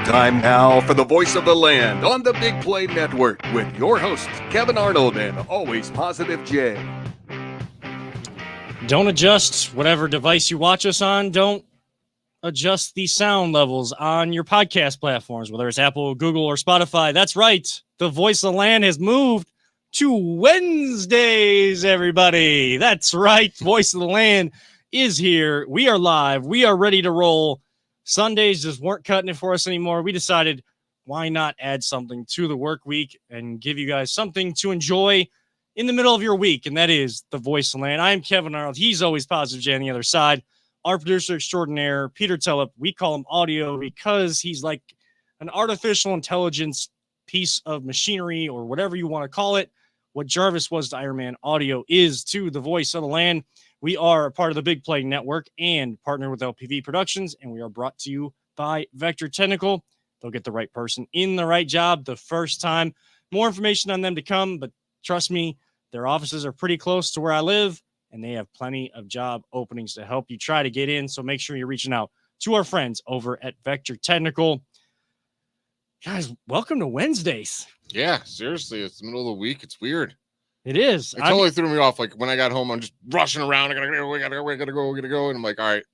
Time now for the voice of the land on the Big Play Network with your hosts, Kevin Arnold and Always Positive Jay. Don't adjust whatever device you watch us on. Don't adjust the sound levels on your podcast platforms, whether it's Apple, Google, or Spotify. That's right. The voice of the land has moved to Wednesdays, everybody. That's right. Voice of the land is here. We are live. We are ready to roll. Sundays just weren't cutting it for us anymore. We decided, why not add something to the work week and give you guys something to enjoy in the middle of your week, and that is the voice of the land. I'm Kevin Arnold. He's Always Positive Jay on the other side. Our producer extraordinaire, Peter Tellep. We call him Audio because he's like an artificial intelligence piece of machinery or whatever you want to call it. What Jarvis was to Iron Man, Audio is to the voice of the land. We are a part of the Big Play Network and partner with LPV Productions, and we are brought to you by Vector Technical. They'll get the right person in the right job the first time. More information on them to come, but trust me, their offices are pretty close to where I live, and they have plenty of job openings to help you try to get in. So make sure you're reaching out to our friends over at Vector Technical. Guys, welcome to Wednesdays. Yeah, seriously, it's the middle of the week. It's weird. It is. It totally threw me off. Like when I got home, I'm just rushing around. I gotta go. And I'm like, all right,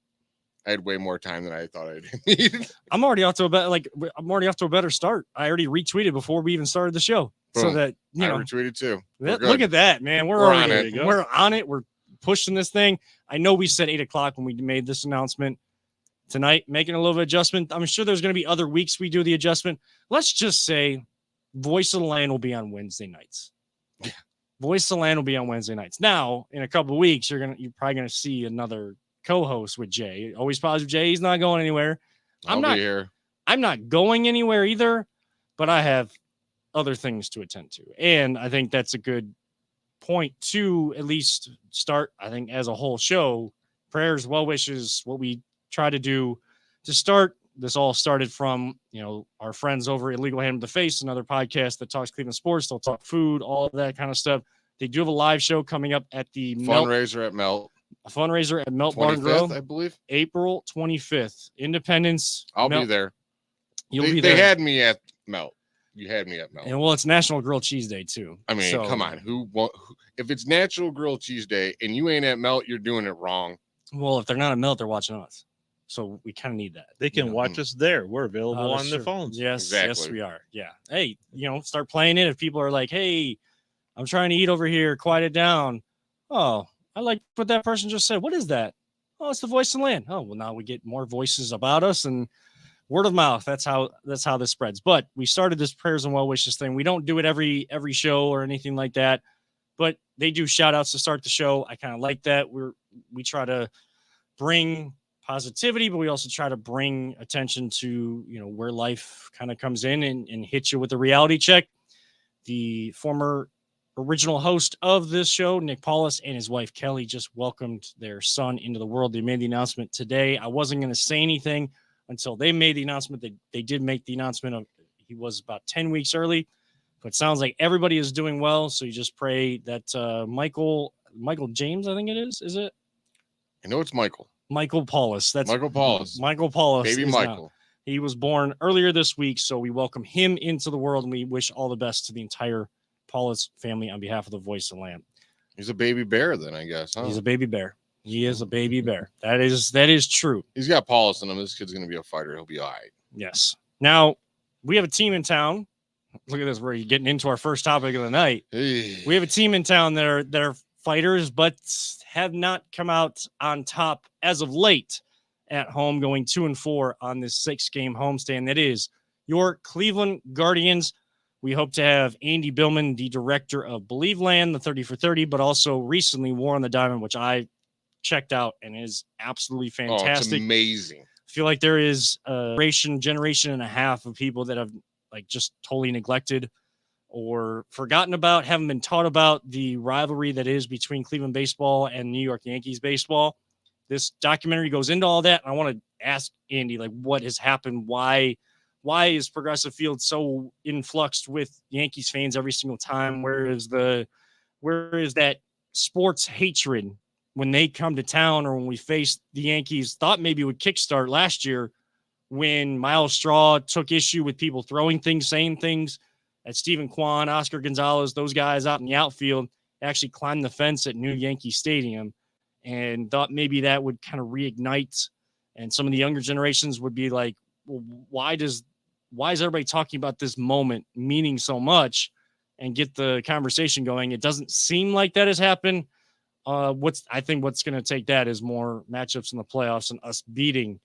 I had way more time than I thought I needed. I'm already off to a better start. I already retweeted before we even started the show. Boom. So that, you know, I retweeted too. Look at that, man. We're on it. We're on it. We're pushing this thing. I know we said 8 o'clock when we made this announcement tonight, making a little bit of adjustment. I'm sure there's going to be other weeks we do the adjustment. Let's just say Voice of the Land will be on Wednesday nights. Voice of the Land will be on Wednesday nights. Now, in a couple of weeks, you're probably gonna see another co-host with Jay. Always Positive Jay. He's not going anywhere. I'll be here. I'm not going anywhere either, but I have other things to attend to. And I think that's a good point to at least start, I think, as a whole show. Prayers, well wishes, what we try to do to start. This all started from, our friends over at Illegal Hand to the Face, another podcast that talks Cleveland sports. They'll talk food, all of that kind of stuff. They do have a live show coming up at the fundraiser at Melt. A fundraiser at Melt Barn Grill, I believe. April 25th. Independence. I'll be there. You'll be there. They had me at Melt. You had me at Melt. And well, it's National Grilled Cheese Day too. I mean, come on. If it's National Grilled Cheese Day and you ain't at Melt, you're doing it wrong. Well, if they're not at Melt, they're watching us. So we kind of need that. They can watch us there. We're available on their phones. Yes, exactly. Yes, we are. Yeah. Hey, start playing it. If people are like, hey, I'm trying to eat over here, quiet it down. Oh, I like what that person just said. What is that? Oh, it's the voice of the land. Oh, well, now we get more voices about us and word of mouth. That's how this spreads. But we started this prayers and well wishes thing. We don't do it every show or anything like that, but they do shout outs to start the show. I kind of like that. We try to bring positivity, but we also try to bring attention to, where life kind of comes in and hit you with a reality check. The former original host of this show, Nick Paulus, and his wife, Kelly, just welcomed their son into the world. They made the announcement today. I wasn't going to say anything until they made the announcement. They did make the announcement of he was about 10 weeks early, but it sounds like everybody is doing well. So you just pray that Michael James, I think it is it? I know it's Michael. Michael Paulus. That's Michael Paulus. Michael Paulus. Baby Michael. He was born earlier this week, so we welcome him into the world, and we wish all the best to the entire Paulus family on behalf of the Voice of the Land. He's a baby bear, then, I guess. Huh? He's a baby bear. He is a baby bear. That is true. He's got Paulus in him. This kid's going to be a fighter. He'll be all right. Yes. Now, we have a team in town. Look at this. We're getting into our first topic of the night. Hey. We have a team in town that are fighters, but have not come out on top as of late at home, going 2-4 on this 6-game homestand. That is your Cleveland Guardians. We hope to have Andy Billman, the director of Believe Land, the 30 for 30, but also recently War on the Diamond, which I checked out and is absolutely fantastic. Oh, it's amazing. I feel like there is a generation and a half of people that have just totally neglected or forgotten about, haven't been taught about the rivalry that is between Cleveland baseball and New York Yankees baseball. This documentary goes into all that. And I want to ask Andy, what has happened? Why is Progressive Field so influxed with Yankees fans every single time? Where is that sports hatred when they come to town or when we face the Yankees? Thought maybe would kickstart last year. when Miles Straw took issue with people throwing things, saying things, at Stephen Kwan, Oscar Gonzalez, those guys out in the outfield actually climbed the fence at New Yankee Stadium and thought maybe that would kind of reignite. And some of the younger generations would be like, well, why is everybody talking about this moment meaning so much, and get the conversation going? It doesn't seem like that has happened. I think what's going to take that is more matchups in the playoffs and us beating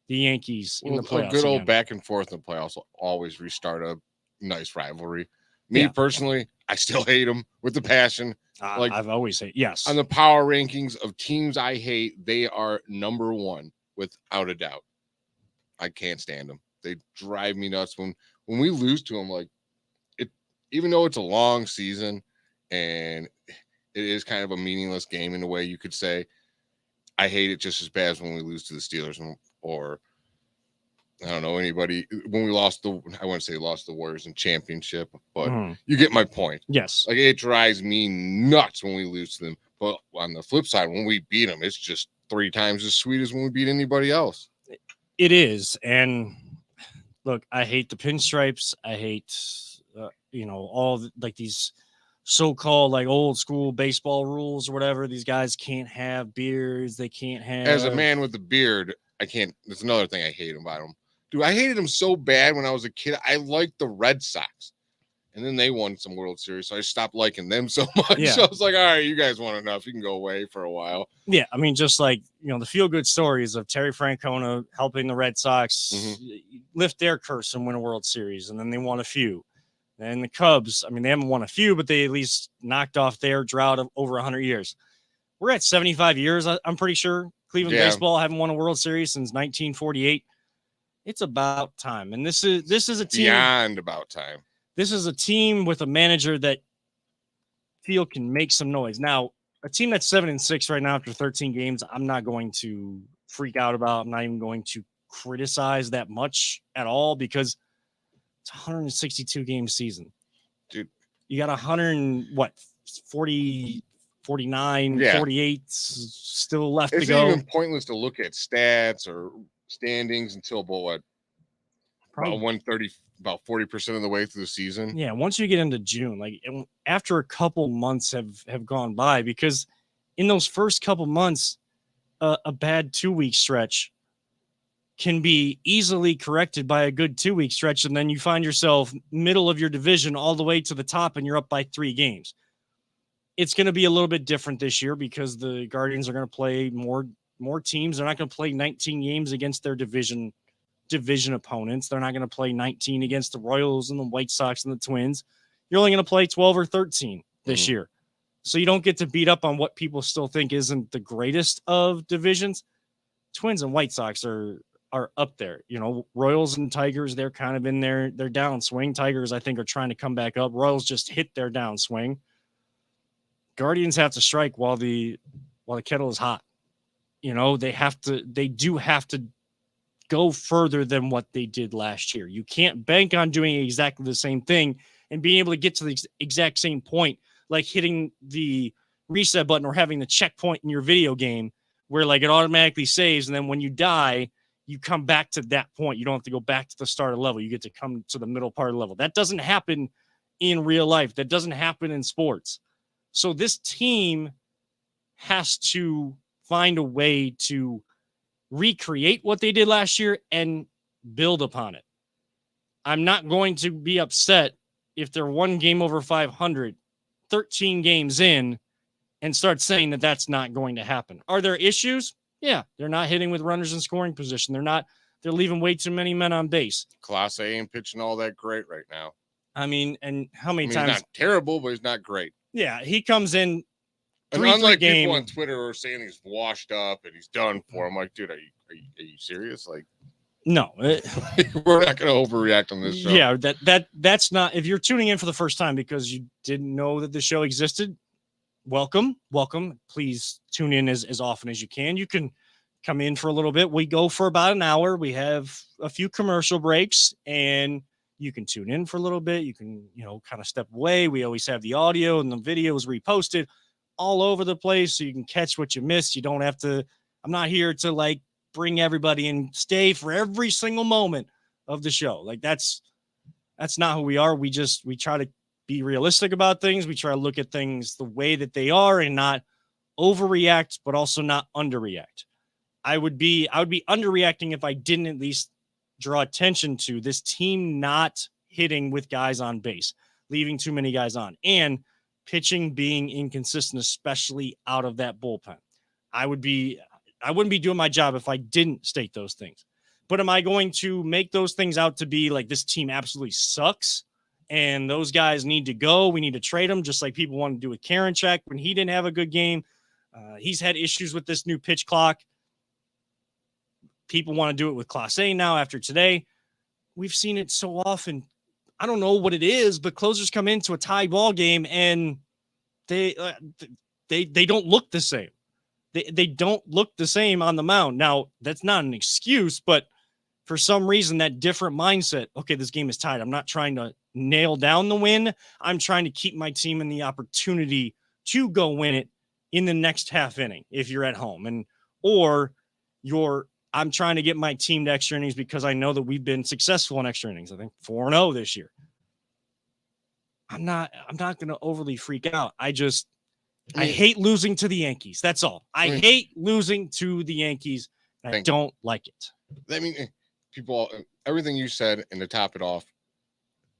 the Yankees in the playoffs. A good old again. back and forth in the playoffs will always restart a nice rivalry. Me personally, I still hate them with the passion. I've always hated, yes. On the power rankings of teams I hate, they are number one without a doubt. I can't stand them. They drive me nuts when we lose to them. Like, it, even though it's a long season and it is kind of a meaningless game in a way, you could say, I hate it just as bad as when we lose to the Steelers or I don't know, anybody when we lost I wouldn't say lost the Warriors in championship, but you get my point. Yes. Like, it drives me nuts when we lose to them. But on the flip side, when we beat them, it's just 3 times as sweet as when we beat anybody else. It is. And look, I hate the pinstripes. I hate, all like these so-called like old school baseball rules or whatever. These guys can't have beards. They can't have. As a man with a beard, I can't. That's another thing I hate about them. Dude, I hated them so bad when I was a kid. I liked the Red Sox. And then they won some World Series, so I stopped liking them so much. Yeah. So I was like, all right, you guys want enough. You can go away for a while. Yeah, I mean, just like, the feel-good stories of Terry Francona helping the Red Sox lift their curse and win a World Series, and then they won a few. And the Cubs, I mean, they haven't won a few, but they at least knocked off their drought of over 100 years. We're at 75 years, I'm pretty sure. Cleveland baseball haven't won a World Series since 1948. It's about time. And this is a team beyond about time. This is a team with a manager that feel can make some noise. Now, a team that's 7-6 right now after 13 games, I'm not going to freak out about. I'm not even going to criticize that much at all because it's a 162 game season. Dude, you got 40, 49, 48 still left to go. It's even pointless to look at stats or standings until about 130, about 40% of the way through the season. Yeah, once you get into June, like after a couple months have gone by, because in those first couple months, a bad 2-week stretch can be easily corrected by a good 2-week stretch, and then you find yourself middle of your division all the way to the top, and you're up by 3 games. It's going to be a little bit different this year because the Guardians are going to play more teams. They're not going to play 19 games against their division opponents. They're not going to play 19 against the Royals and the White Sox and the Twins. You're only going to play 12 or 13 this year. So you don't get to beat up on what people still think isn't the greatest of divisions. Twins and White Sox are up there. Royals and Tigers, they're kind of in their downswing. Tigers, I think, are trying to come back up. Royals just hit their downswing. Guardians have to strike while the kettle is hot. They do have to go further than what they did last year. You can't bank on doing exactly the same thing and being able to get to the exact same point, like hitting the reset button or having the checkpoint in your video game where like it automatically saves. And then when you die, you come back to that point. You don't have to go back to the start of the level. You get to come to the middle part of the level. That doesn't happen in real life. That doesn't happen in sports. So this team has to find a way to recreate what they did last year and build upon it. I'm not going to be upset if they're 1 game over 500, 13 games in, and start saying that that's not going to happen. Are there issues? Yeah, they're not hitting with runners in scoring position. They're leaving way too many men on base. Class A ain't pitching all that great right now. I mean, and how many times? He's not terrible, but he's not great. Yeah, he comes in. And unlike people on Twitter are saying he's washed up and he's done for, I'm like, dude, are you serious? Like, no, we're not going to overreact on this show. Yeah, that's not. If you're tuning in for the first time because you didn't know that the show existed, welcome. Please tune in as often as you can. You can come in for a little bit. We go for about an hour. We have a few commercial breaks, and you can tune in for a little bit. You can, kind of step away. We always have the audio and the video is reposted all over the place so you can catch what you missed. You don't have to. I'm not here to like bring everybody and stay for every single moment of the show. Like that's not who we are. We try to be realistic about things. We try to look at things the way that they are and not overreact, but also not underreact. I would be underreacting if I didn't at least draw attention to this team not hitting with guys on base, leaving too many guys on, and pitching being inconsistent, especially out of that bullpen. I wouldn't be doing my job if I didn't state those things. But am I going to make those things out to be like this team absolutely sucks and those guys need to go? We need to trade them, just like people want to do with Karinchak when he didn't have a good game. He's had issues with this new pitch clock. People want to do it with Class A now after today. We've seen it so often. I don't know what it is, but closers come into a tie ball game and they don't look the same. They don't look the same on the mound. Now, that's not an excuse, but for some reason, that different mindset, okay, this game is tied. I'm not trying to nail down the win. I'm trying to keep my team in the opportunity to go win it in the next half inning if you're at home. I'm trying to get my team to extra innings because I know that we've been successful in extra innings. I think 4-0 this year. I'm not going to overly freak out. I hate losing to the Yankees. That's all. I hate losing to the Yankees. I don't like it. I mean, people, everything you said, and to top it off,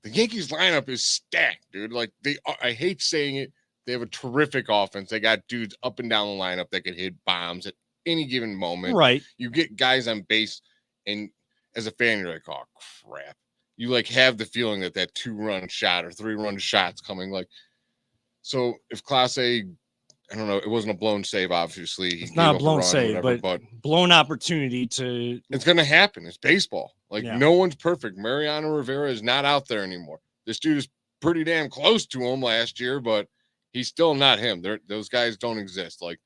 the Yankees lineup is stacked, dude. Like I hate saying it. They have a terrific offense. They got dudes up and down the lineup that can hit bombs at any given moment. Right. You get guys on base, and as a fan, you're like, oh crap. You like have the feeling that 2-run shot or 3-run shot's coming. Like, so if Class A, I don't know, it wasn't a blown save, obviously. It's not a blown save, but blown opportunity to. It's going to happen. It's baseball. Like, no one's perfect. Mariano Rivera is not out there anymore. This dude is pretty damn close to him last year, but he's still not him. Those guys don't exist. Like,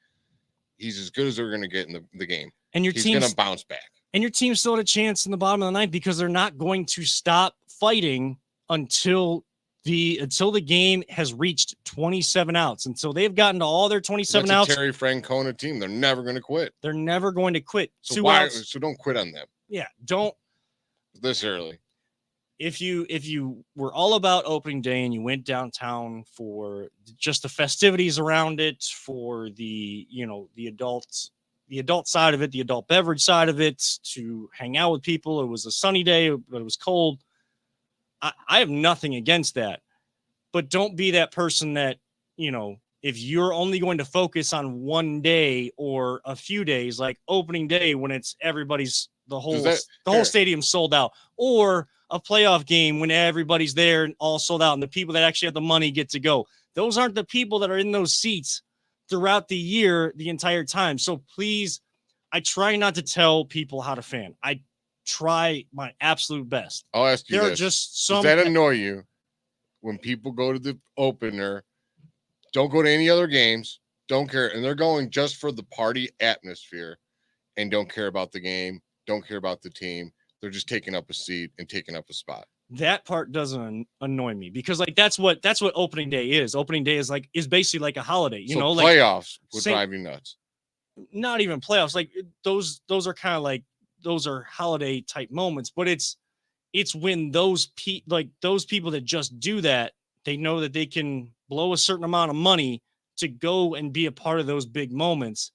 he's as good as they're going to get in the game. And he's going to bounce back. And your team still had a chance in the bottom of the ninth because they're not going to stop fighting until the game has reached 27 outs. Until they've gotten to all their 27 outs. Terry Francona team. They're never going to quit. They're never going to quit. So don't quit on them. Yeah, don't. This early. If you were all about opening day and you went downtown for just the festivities around it, for the adult side of it, the adult beverage side of it, to hang out with people, it was a sunny day, but it was cold. I have nothing against that, but don't be that person that, if you're only going to focus on one day or a few days, like opening day when it's the whole stadium sold out, or a playoff game when everybody's there and all sold out and the people that actually have the money get to go. Those aren't the people that are in those seats throughout the year, the entire time. So please, I try not to tell people how to fan. I try my absolute best. I'll ask you this. Does that annoy you when people go to the opener, don't go to any other games, don't care, and they're going just for the party atmosphere and don't care about the game, don't care about the team. They're just taking up a seat and taking up a spot. That part doesn't annoy me because that's what opening day is. Opening day is basically like a holiday, playoffs would drive you nuts. Not even playoffs. Like those are kind of like, those are holiday type moments, but it's when those people that just do that, they know that they can blow a certain amount of money to go and be a part of those big moments.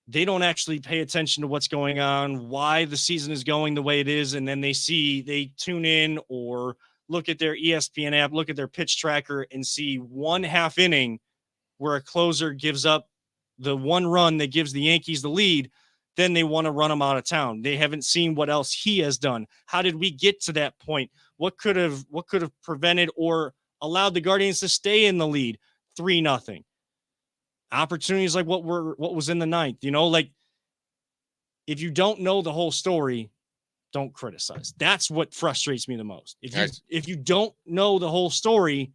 They don't actually pay attention to what's going on, why the season is going the way it is. And then they tune in or look at their ESPN app, look at their pitch tracker and see one half inning where a closer gives up the one run that gives the Yankees the lead. Then they want to run him out of town. They haven't seen what else he has done. How did we get to that point? What could have prevented or allowed the Guardians to stay in the lead 3-0? Opportunities like what was in the ninth, like if you don't know the whole story, don't criticize. That's what frustrates me the most. If you don't know the whole story,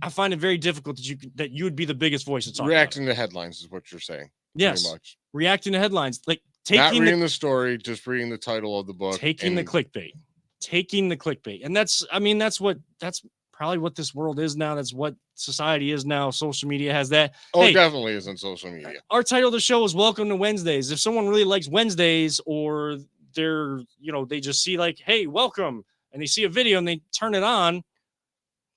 I find it very difficult that you would be the biggest voice. It's reacting to headlines is what you're saying. Yes, much. Reacting to headlines, like not reading the story, just reading the title of the book, taking the clickbait, and that's probably what this world is now. That's what society is now. Social media has that. Oh, hey, it definitely isn't social media. Our title of the show is Welcome to Wednesdays. If someone really likes Wednesdays, or they're, they just see like, hey, welcome, and they see a video and they turn it on,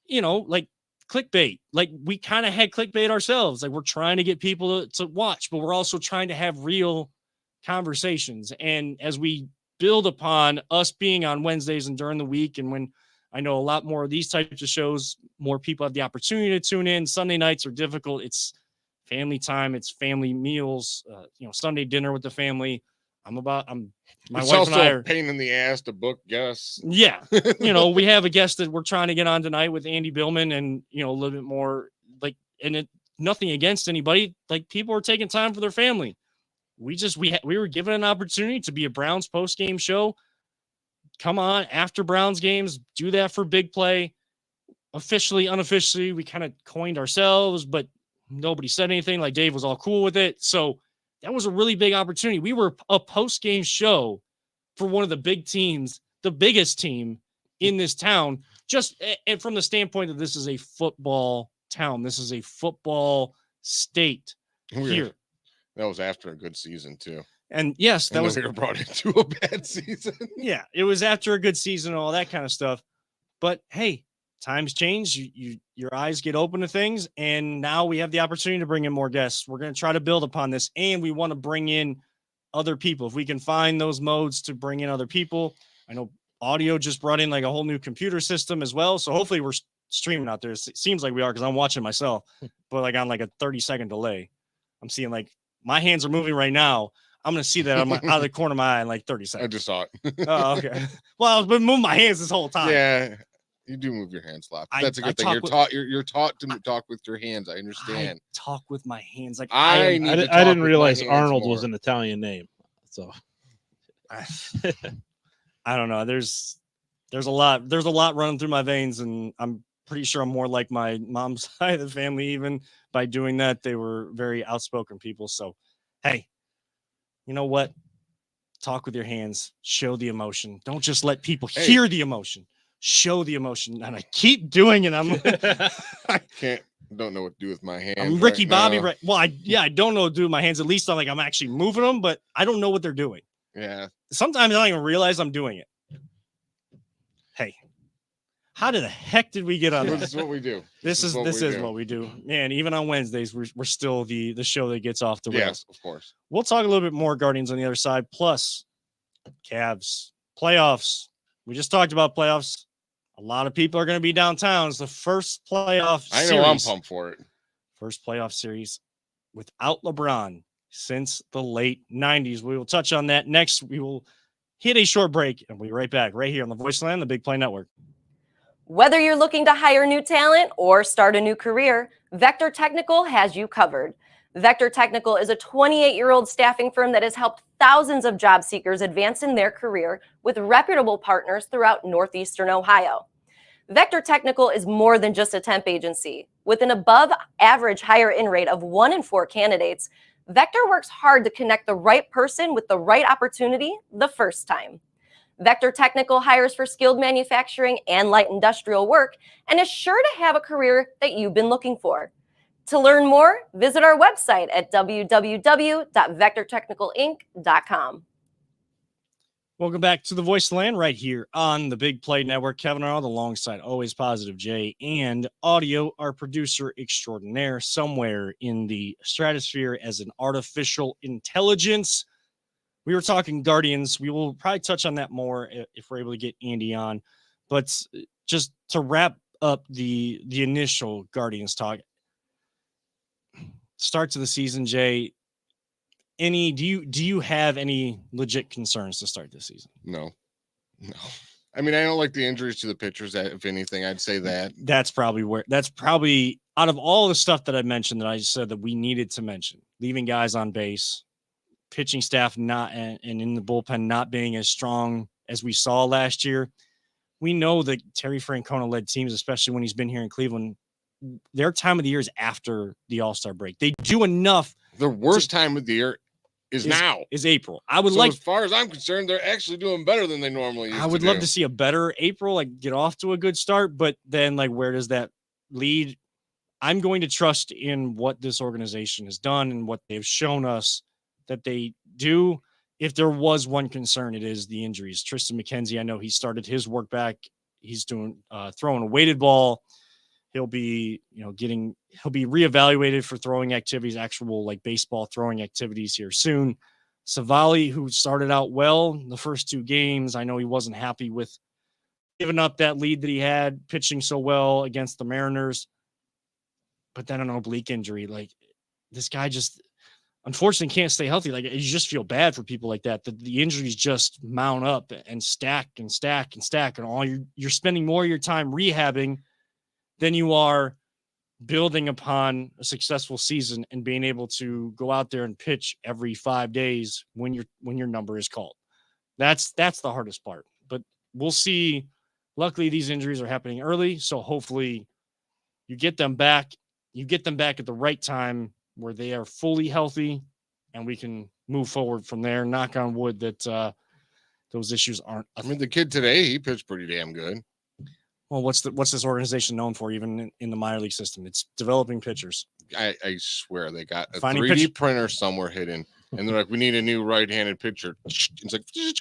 like clickbait. Like, we kind of had clickbait ourselves. Like, we're trying to get people to watch, but we're also trying to have real conversations. And as we build upon us being on Wednesdays and during the week, and when I know a lot more of these types of shows, more people have the opportunity to tune in. Sunday nights are difficult. It's family time. It's family meals, Sunday dinner with the family. My It's wife also and I a pain in the ass to book guests. Yeah. We have a guest that we're trying to get on tonight with Andy Billman, and, a little bit more like, nothing against anybody. Like, people are taking time for their family. We were given an opportunity to be a Browns post-game show. Come on, after Browns games, do that for Big Play. Officially, unofficially, we kind of coined ourselves, but nobody said anything. Like, Dave was all cool with it. So that was a really big opportunity. We were a post-game show for one of the big teams, the biggest team in this town, and from the standpoint that this is a football town. This is a football state here. That was after a good season too. And yes, we were brought into a bad season. Yeah, it was after a good season and all that kind of stuff. But hey, times change. Your eyes get open to things, and now we have the opportunity to bring in more guests. We're going to try to build upon this, and we want to bring in other people. If we can find those modes to bring in other people. I know audio just brought in like a whole new computer system as well. So hopefully we're streaming out there. It seems like we are, because I'm watching myself, but like on like a 30-second delay. I'm seeing like my hands are moving right now. I'm going to see that out of the corner of my eye in like 30 seconds. I just saw it. Oh, okay. Well, I've been moving my hands this whole time. Yeah. You do move your hands a lot. That's a good thing. You're taught to talk with your hands. I understand. I talk with my hands. Like, I didn't realize Arnold was an Italian name. So I don't know. There's a lot running through my veins, and I'm pretty sure I'm more like my mom's side of the family. Even by doing that, they were very outspoken people. So, hey, you know what? Talk with your hands. Show the emotion. Don't just let people hear the emotion. Show the emotion. And I keep doing it. I don't know what to do with my hands. I'm Ricky Bobby. Right. Well, I don't know what to do with my hands. At least I'm actually moving them, but I don't know what they're doing. Yeah. Sometimes I don't even realize I'm doing it. Hey, how the heck did we get on this? This is what we do. This is what we do. Man, even on Wednesdays, we're still the show that gets off the rails. Yes, of course. We'll talk a little bit more Guardians on the other side. Plus, Cavs, playoffs. We just talked about playoffs. A lot of people are going to be downtown. It's the first playoff series. I know I'm pumped for it. First playoff series without LeBron since the late 90s. We will touch on that next. We will hit a short break, and we'll be right back right here on the Voice Land, the Big Play Network. Whether you're looking to hire new talent or start a new career, Vector Technical has you covered. Vector Technical is a 28-year-old staffing firm that has helped thousands of job seekers advance in their career with reputable partners throughout Northeastern Ohio. Vector Technical is more than just a temp agency. With an above-average hire-in rate of 1 in 4 candidates, Vector works hard to connect the right person with the right opportunity the first time. Vector Technical hires for skilled manufacturing and light industrial work and is sure to have a career that you've been looking for. To learn more, visit our website at www.vectortechnicalinc.com. Welcome back to the Voice Land right here on the Big Play Network. Kevin Arnold alongside Always Positive Jay and Audio, our producer extraordinaire, somewhere in the stratosphere as an artificial intelligence. We were talking Guardians. We will probably touch on that more if we're able to get Andy on. But just to wrap up the initial Guardians talk, start to the season, Jay. Do you have any legit concerns to start this season? No. I mean, I don't like the injuries to the pitchers. If anything, I'd say that. That's probably out of all the stuff that I mentioned that I said that we needed to mention, leaving guys on base, pitching staff not and in the bullpen not being as strong as we saw last year. We know that Terry Francona led teams, especially when he's been here in Cleveland, their time of the year is after the All-Star break. They do enough. The worst time of the year now. Is April. I would so like, as far as I'm concerned, they're actually doing better than they normally used I would to love do. to see a better April, like get off to a good start, but then like where does that lead? I'm going to trust in what this organization has done and what they've shown us that they do. If there was one concern, it is the injuries. Tristan McKenzie, I know he started his work back. He's doing throwing a weighted ball. He'll be, he'll be reevaluated for throwing activities, actual like baseball throwing activities here soon. Savali, who started out well the first 2 games, I know he wasn't happy with giving up that lead that he had, pitching so well against the Mariners. But then an oblique injury, like this guy just unfortunately can't stay healthy. Like you just feel bad for people like that. The injuries just mount up and stack and stack and stack, and all you're spending more of your time rehabbing than you are building upon a successful season and being able to go out there and pitch every 5 days when your number is called. That's the hardest part. But we'll see. Luckily, these injuries are happening early, so hopefully you get them back. You get them back at the right time where they are fully healthy, and we can move forward from there. Knock on wood that those issues aren't. I mean, the kid today, he pitched pretty damn good. Well, what's this organization known for, even in the minor league system? It's developing pitchers. I swear they got a Finding 3D printer somewhere hidden, and they're like, "We need a new right-handed pitcher." It's like they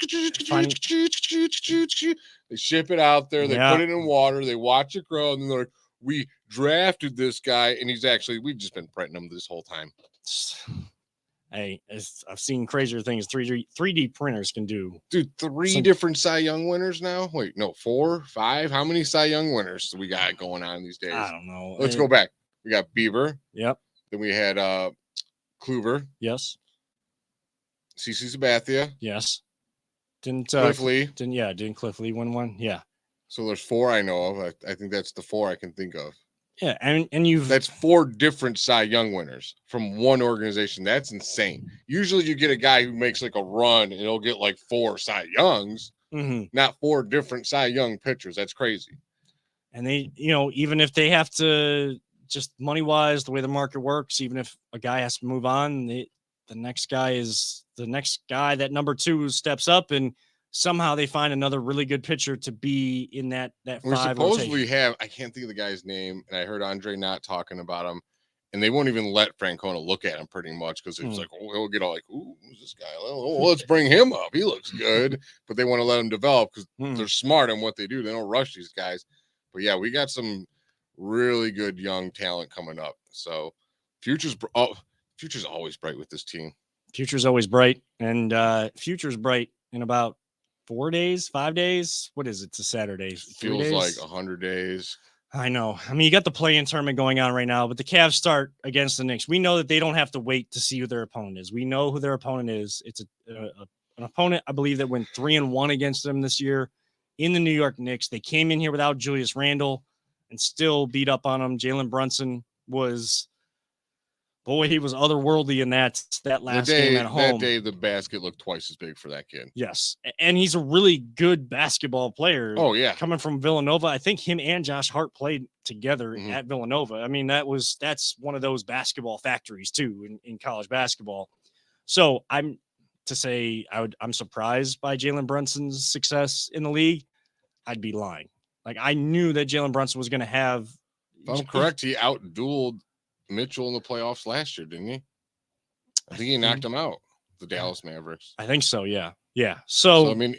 ship it out there, they put it in water, they watch it grow, and then they're like, "We drafted this guy, and we've just been printing him this whole time." Hey, I've seen crazier things 3D printers can do. Dude, 3 different Cy Young winners now? Wait, no, 4, 5? How many Cy Young winners do we got going on these days? I don't know. Let's go back. We got Bieber. Yep. Then we had Kluber. Yes. CC Sabathia. Yes. Didn't Cliff Lee. Didn't Cliff Lee win one? Yeah. So there's 4 I know of. I think that's the 4 I can think of. Yeah, and that's 4 different Cy Young winners from one organization. That's insane. Usually you get a guy who makes like a run and he'll get like 4 Cy Youngs, not 4 different Cy Young pitchers. That's crazy. And they, even if they have to, just money wise, the way the market works, even if a guy has to move on, the next guy is the next guy. That number 2 steps up, and somehow they find another really good pitcher to be in that we 5 supposedly rotation. have, I can't think of the guy's name, and I heard Andre not talking about him, and they won't even let Francona look at him pretty much because it's like, oh, he'll get all like, ooh, who's this guy? Oh, let's bring him up. He looks good, but they want to let him develop because they're smart in what they do. They don't rush these guys. But yeah, we got some really good young talent coming up. So future's always bright with this team. Future's always bright, and future's bright in about 4 days, 5 days. What is it? It's a Saturday. Feels like 100 days. I know. I mean, you got the play-in tournament going on right now, but the Cavs start against the Knicks. We know that they don't have to wait to see who their opponent is. We know who their opponent is. It's an opponent, I believe, that went 3-1 against them this year in the New York Knicks. They came in here without Julius Randle and still beat up on them. Jalen Brunson was... Boy, he was otherworldly in that last game at home. That day, the basket looked twice as big for that kid. Yes, and he's a really good basketball player. Oh, yeah. Coming from Villanova. I think him and Josh Hart played together at Villanova. I mean, that's one of those basketball factories, too, in college basketball. So I'm surprised by Jalen Brunson's success in the league. I'd be lying. Like, I knew that Jalen Brunson was going to have... If I'm correct, he outdueled Mitchell in the playoffs last year, didn't he? I think he knocked him out, the Dallas Mavericks. I think so, yeah. Yeah. So I mean,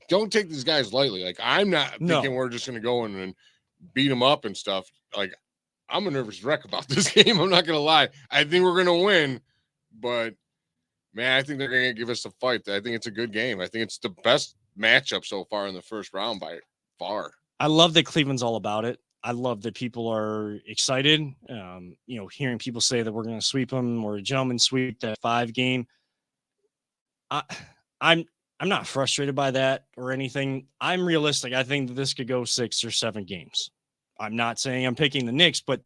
don't take these guys lightly. Like, I'm not thinking we're just going to go in and beat them up and stuff. Like, I'm a nervous wreck about this game. I'm not going to lie. I think we're going to win, but, man, I think they're going to give us a fight. I think it's a good game. I think it's the best matchup so far in the first round by far. I love that Cleveland's all about it. I love that people are excited. Hearing people say that we're going to sweep them or a gentleman sweep, that 5 game. I'm not frustrated by that or anything. I'm realistic. I think that this could go 6 or 7 games. I'm not saying I'm picking the Knicks, but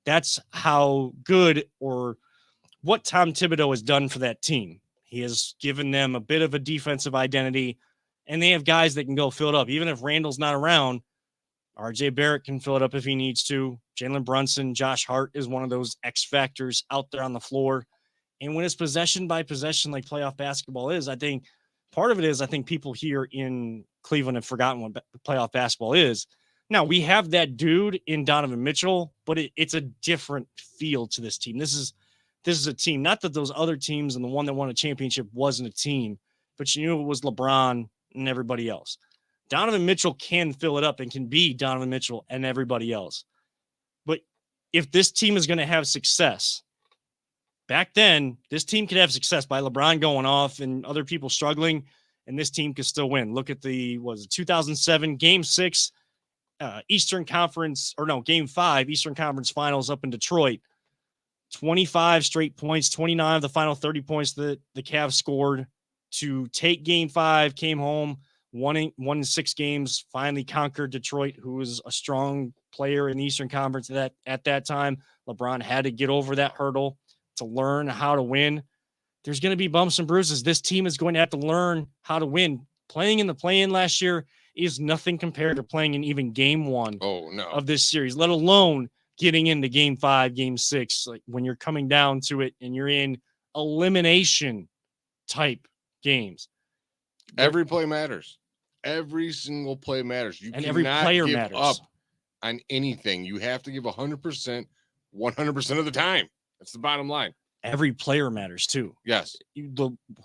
that's how good or what Tom Thibodeau has done for that team. He has given them a bit of a defensive identity, and they have guys that can go fill it up. Even if Randall's not around, RJ Barrett can fill it up if he needs to. Jalen Brunson, Josh Hart is one of those X factors out there on the floor. And when it's possession by possession, like playoff basketball is, I think part of it is, I think people here in Cleveland have forgotten what playoff basketball is. Now, we have that dude in Donovan Mitchell, but it's a different feel to this team. This is a team, not that those other teams and the one that won a championship wasn't a team, but you knew it was LeBron and everybody else. Donovan Mitchell can fill it up and can be Donovan Mitchell and everybody else. But if this team is going to have success, back then, this team could have success by LeBron going off and other people struggling, and this team could still win. Look at the 2007 Game 6 Eastern Conference, or no, Game 5 Eastern Conference Finals up in Detroit. 25 straight points, 29 of the final 30 points that the Cavs scored to take Game 5, came home, won in 6 games, finally conquered Detroit, who was a strong player in the Eastern Conference at that time. LeBron had to get over that hurdle to learn how to win. There's going to be bumps and bruises. This team is going to have to learn how to win. Playing in the play-in last year is nothing compared to playing in even Game 1 of this series, let alone getting into Game 5, Game 6, like when you're coming down to it and you're in elimination type games. Every play matters. Every single play matters. You and cannot every player give matters up on anything. You have to give 100%, 100% of the time. That's the bottom line. Every player matters too. Yes.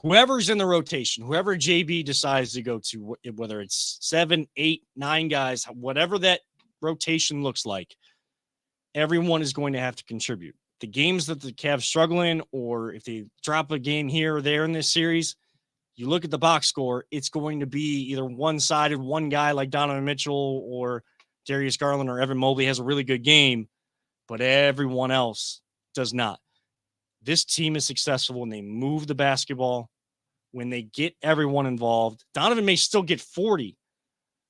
Whoever's in the rotation, whoever JB decides to go to, whether it's 7, 8, 9 guys, whatever that rotation looks like, everyone is going to have to contribute. The games that the Cavs struggle in, or if they drop a game here or there in this series, you look at the box score, it's going to be either one-sided, one guy like Donovan Mitchell or Darius Garland or Evan Mobley has a really good game, but everyone else does not. This team is successful when they move the basketball, when they get everyone involved. Donovan may still get 40,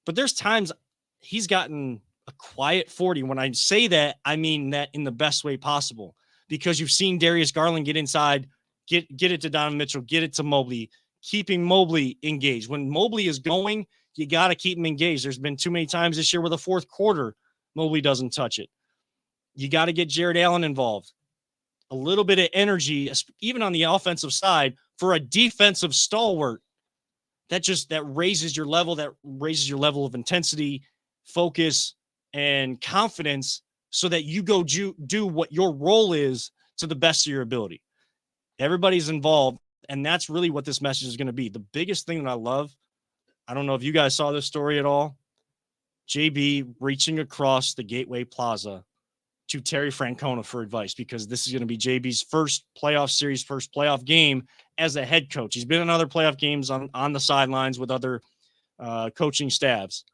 but there's times he's gotten a quiet 40. When I say that, I mean that in the best way possible, because you've seen Darius Garland get inside, get it to Donovan Mitchell, get it to Mobley, keeping Mobley engaged. When Mobley is going, you got to keep him engaged. There's been too many times this year where the fourth quarter, Mobley doesn't touch it. You got to get Jared Allen involved. A little bit of energy, even on the offensive side, for a defensive stalwart. That raises your level, of intensity, focus, and confidence so that you go do what your role is to the best of your ability. Everybody's involved, and that's really what this message is going to be. The biggest thing that I love, I don't know if you guys saw this story at all, JB reaching across the Gateway Plaza to Terry Francona for advice, because this is going to be JB's first playoff series, first playoff game as a head coach. He's been in other playoff games on the sidelines with other coaching staffs,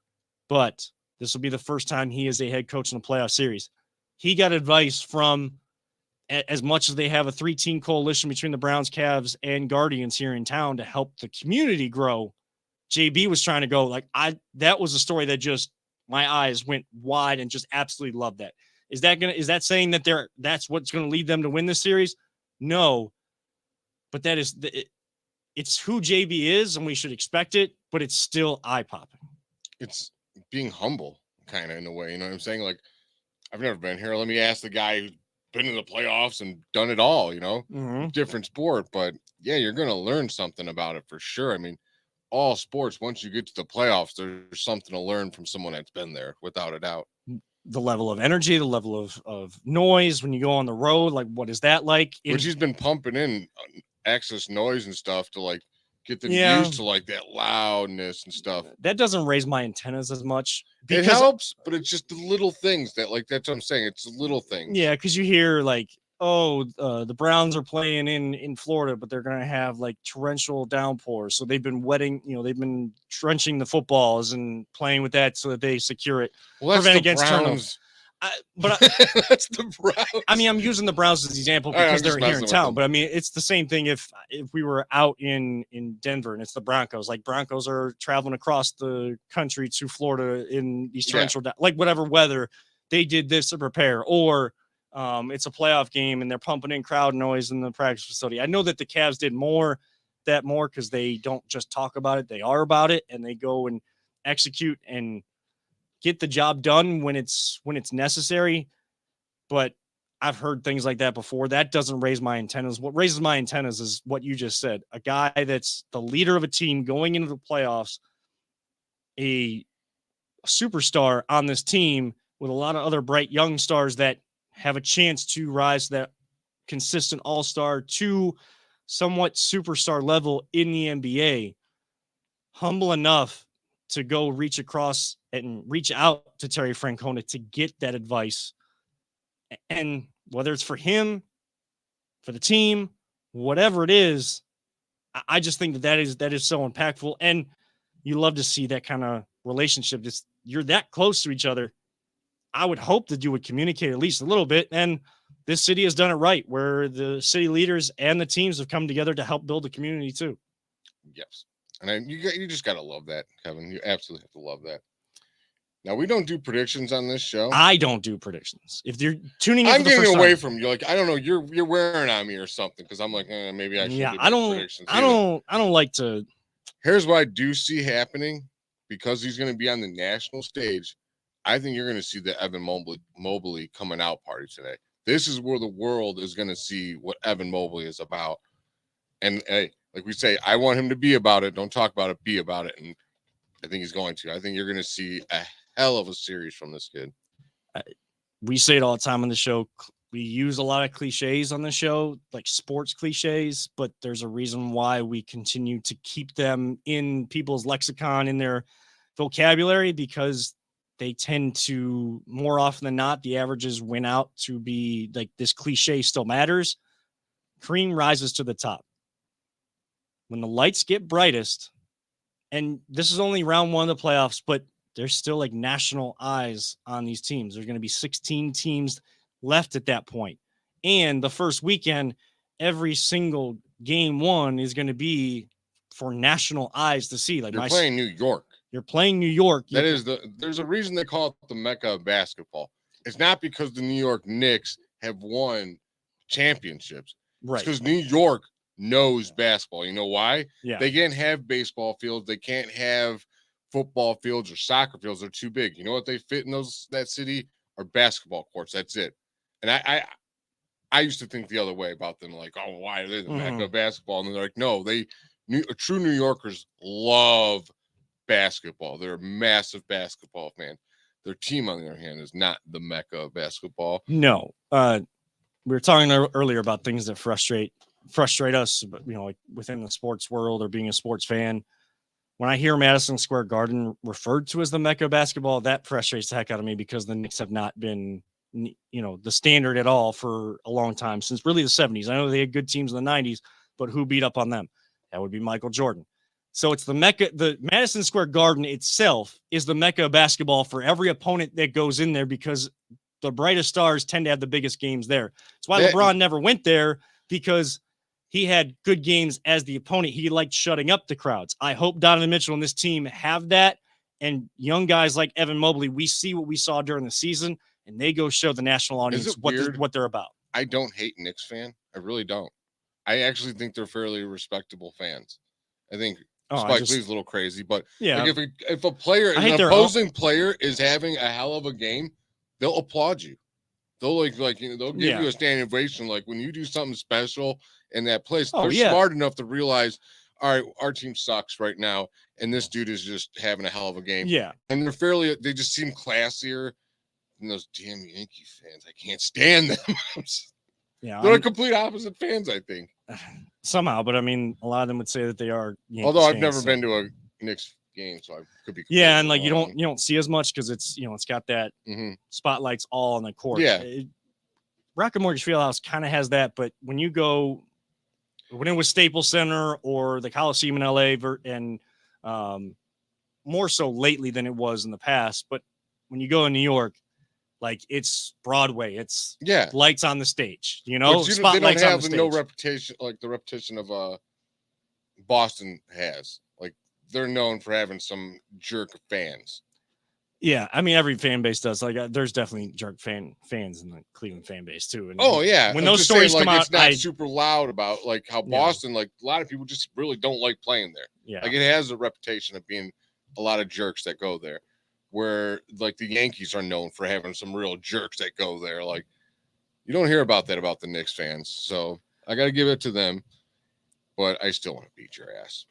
but this will be the first time he is a head coach in a playoff series. He got advice from, as much as they have a 3-team coalition between the Browns, Cavs, and Guardians here in town to help the community grow, JB was trying to go that was a story that just, my eyes went wide and just absolutely loved that. Is that saying that that's what's going to lead them to win this series? No, but it's who JB is, and we should expect it, but it's still eye-popping. It's being humble, kind of, in a way. You know what I'm saying? Like, I've never been here. Let me ask the guy who's been in the playoffs and done it all, different sport. But yeah, you're going to learn something about it for sure. I mean, all sports, once you get to the playoffs, there's something to learn from someone that's been there, without a doubt. The level of energy, the level of noise when you go on the road, like what is that like? Which he's been pumping in excess noise and stuff to like get them used to like that loudness and stuff. That doesn't raise my antennas as much. It helps, but it's just the little things that's what I'm saying. It's the little things. Yeah, because you hear like, the Browns are playing in Florida, but they're going to have like torrential downpours. So they've been they've been trenching the footballs and playing with that so that they secure it. Well, that's the Browns. That's the Browns. I mean, I'm using the Browns as an example because they're here in town. But I mean, it's the same thing if we were out in Denver and it's the Broncos. Like, Broncos are traveling across the country to Florida in these torrential, like whatever weather, they did this to prepare. Or it's a playoff game and they're pumping in crowd noise in the practice facility. I know that the Cavs did more because they don't just talk about it. They are about it, and they go and execute and get the job done when it's necessary. But I've heard things like that before. That doesn't raise my antennas. What raises my antennas is what you just said. A guy that's the leader of a team going into the playoffs, a superstar on this team with a lot of other bright young stars that have a chance to rise to that consistent all-star to somewhat superstar level in the NBA. Humble enough to go reach across and reach out to Terry Francona to get that advice. And whether it's for him, for the team, whatever it is, I just think that is so impactful. And you love to see that kind of relationship. Just you're that close to each other. I would hope that you would communicate at least a little bit. And this city has done it right, where the city leaders and the teams have come together to help build a community too. Yes. And you just got to love that, Kevin. You absolutely have to love that. Now, we don't do predictions on this show. I don't do predictions. If you're tuning in, I'm getting away from you. Like, I don't know, you're wearing on me or something, because I'm like, maybe I should. Yeah, do I don't like to. Here's what I do see happening, because he's going to be on the national stage. I think you're going to see the Evan Mobley coming out party today. This is where the world is going to see what Evan Mobley is about. And like we say, I want him to be about it. Don't talk about it, be about it. And I think he's going to. I think you're going to see a hell of a series from this kid. We say it all the time on the show. We use a lot of cliches on the show, like sports cliches, but there's a reason why we continue to keep them in people's lexicon, in their vocabulary, because they tend to, more often than not, the averages win out to be like, this cliche still matters. Cream rises to the top. When the lights get brightest, and this is only round one of the playoffs, but there's still like national eyes on these teams. There's going to be 16 teams left at that point. And the first weekend, every single game one is going to be for national eyes to see. Like, you're playing New York. You're playing New York. There's a reason they call it the Mecca of basketball. It's not because the New York Knicks have won championships. Right. It's because New York knows basketball. You know why? Yeah. They can't have baseball fields. They can't have football fields or soccer fields. They're too big. You know what they fit in that city are basketball courts. That's it. And I used to think the other way about them. Like, oh, why are they the Mecca of basketball? And they're like, no, true New Yorkers love basketball. They're a massive basketball fan. Their team, on the other hand, is not the Mecca of basketball. No. We were talking earlier about things that frustrate us, but like within the sports world or being a sports fan. When I hear Madison Square Garden referred to as the Mecca of basketball, that frustrates the heck out of me, because the Knicks have not been, the standard at all for a long time, since really the 70s. I know they had good teams in the 90s, but who beat up on them? That would be Michael Jordan. So it's the Mecca. The Madison Square Garden itself is the Mecca of basketball for every opponent that goes in there, because the brightest stars tend to have the biggest games there. That's why LeBron never went there, because he had good games as the opponent. He liked shutting up the crowds. I hope Donovan Mitchell and this team have that. And young guys like Evan Mobley, we see what we saw during the season, and they go show the national audience what they're about. I don't hate Knicks fan. I really don't. I actually think they're fairly respectable fans. I think Spike Lee's a little crazy, but yeah, like if a player, an opposing player is having a hell of a game, they'll applaud you. They'll they'll give you a standing ovation. Like when you do something special in that place, they're smart enough to realize, all right, our team sucks right now, and this dude is just having a hell of a game. Yeah, and they just seem classier than those damn Yankee fans. I can't stand them. Yeah, they're complete opposite fans, I think. Somehow, but I mean, a lot of them would say that they are Yankees although I've fans, never been to a Knicks game, so I could be. Yeah, and like you don't see as much because it's it's got that spotlights all on the court. Yeah, Rocket Mortgage Fieldhouse kind of has that, but when you go, when it was Staples Center or the Coliseum in LA, and more so lately than it was in the past, but when you go in New York, like it's Broadway, it's lights on the stage, spotlights they don't have on the stage. No reputation like the reputation of Boston has. Like they're known for having some jerk fans. Yeah, I mean every fan base does. Like there's definitely jerk fans in the Cleveland fan base too. And when those stories come out, it's not super loud about like how Boston, like a lot of people just really don't like playing there. Yeah, like it has a reputation of being a lot of jerks that go there. Where like the Yankees are known for having some real jerks that go there. Like, You don't hear about that about the Knicks fans. So I got to give it to them, but I still want to beat your ass.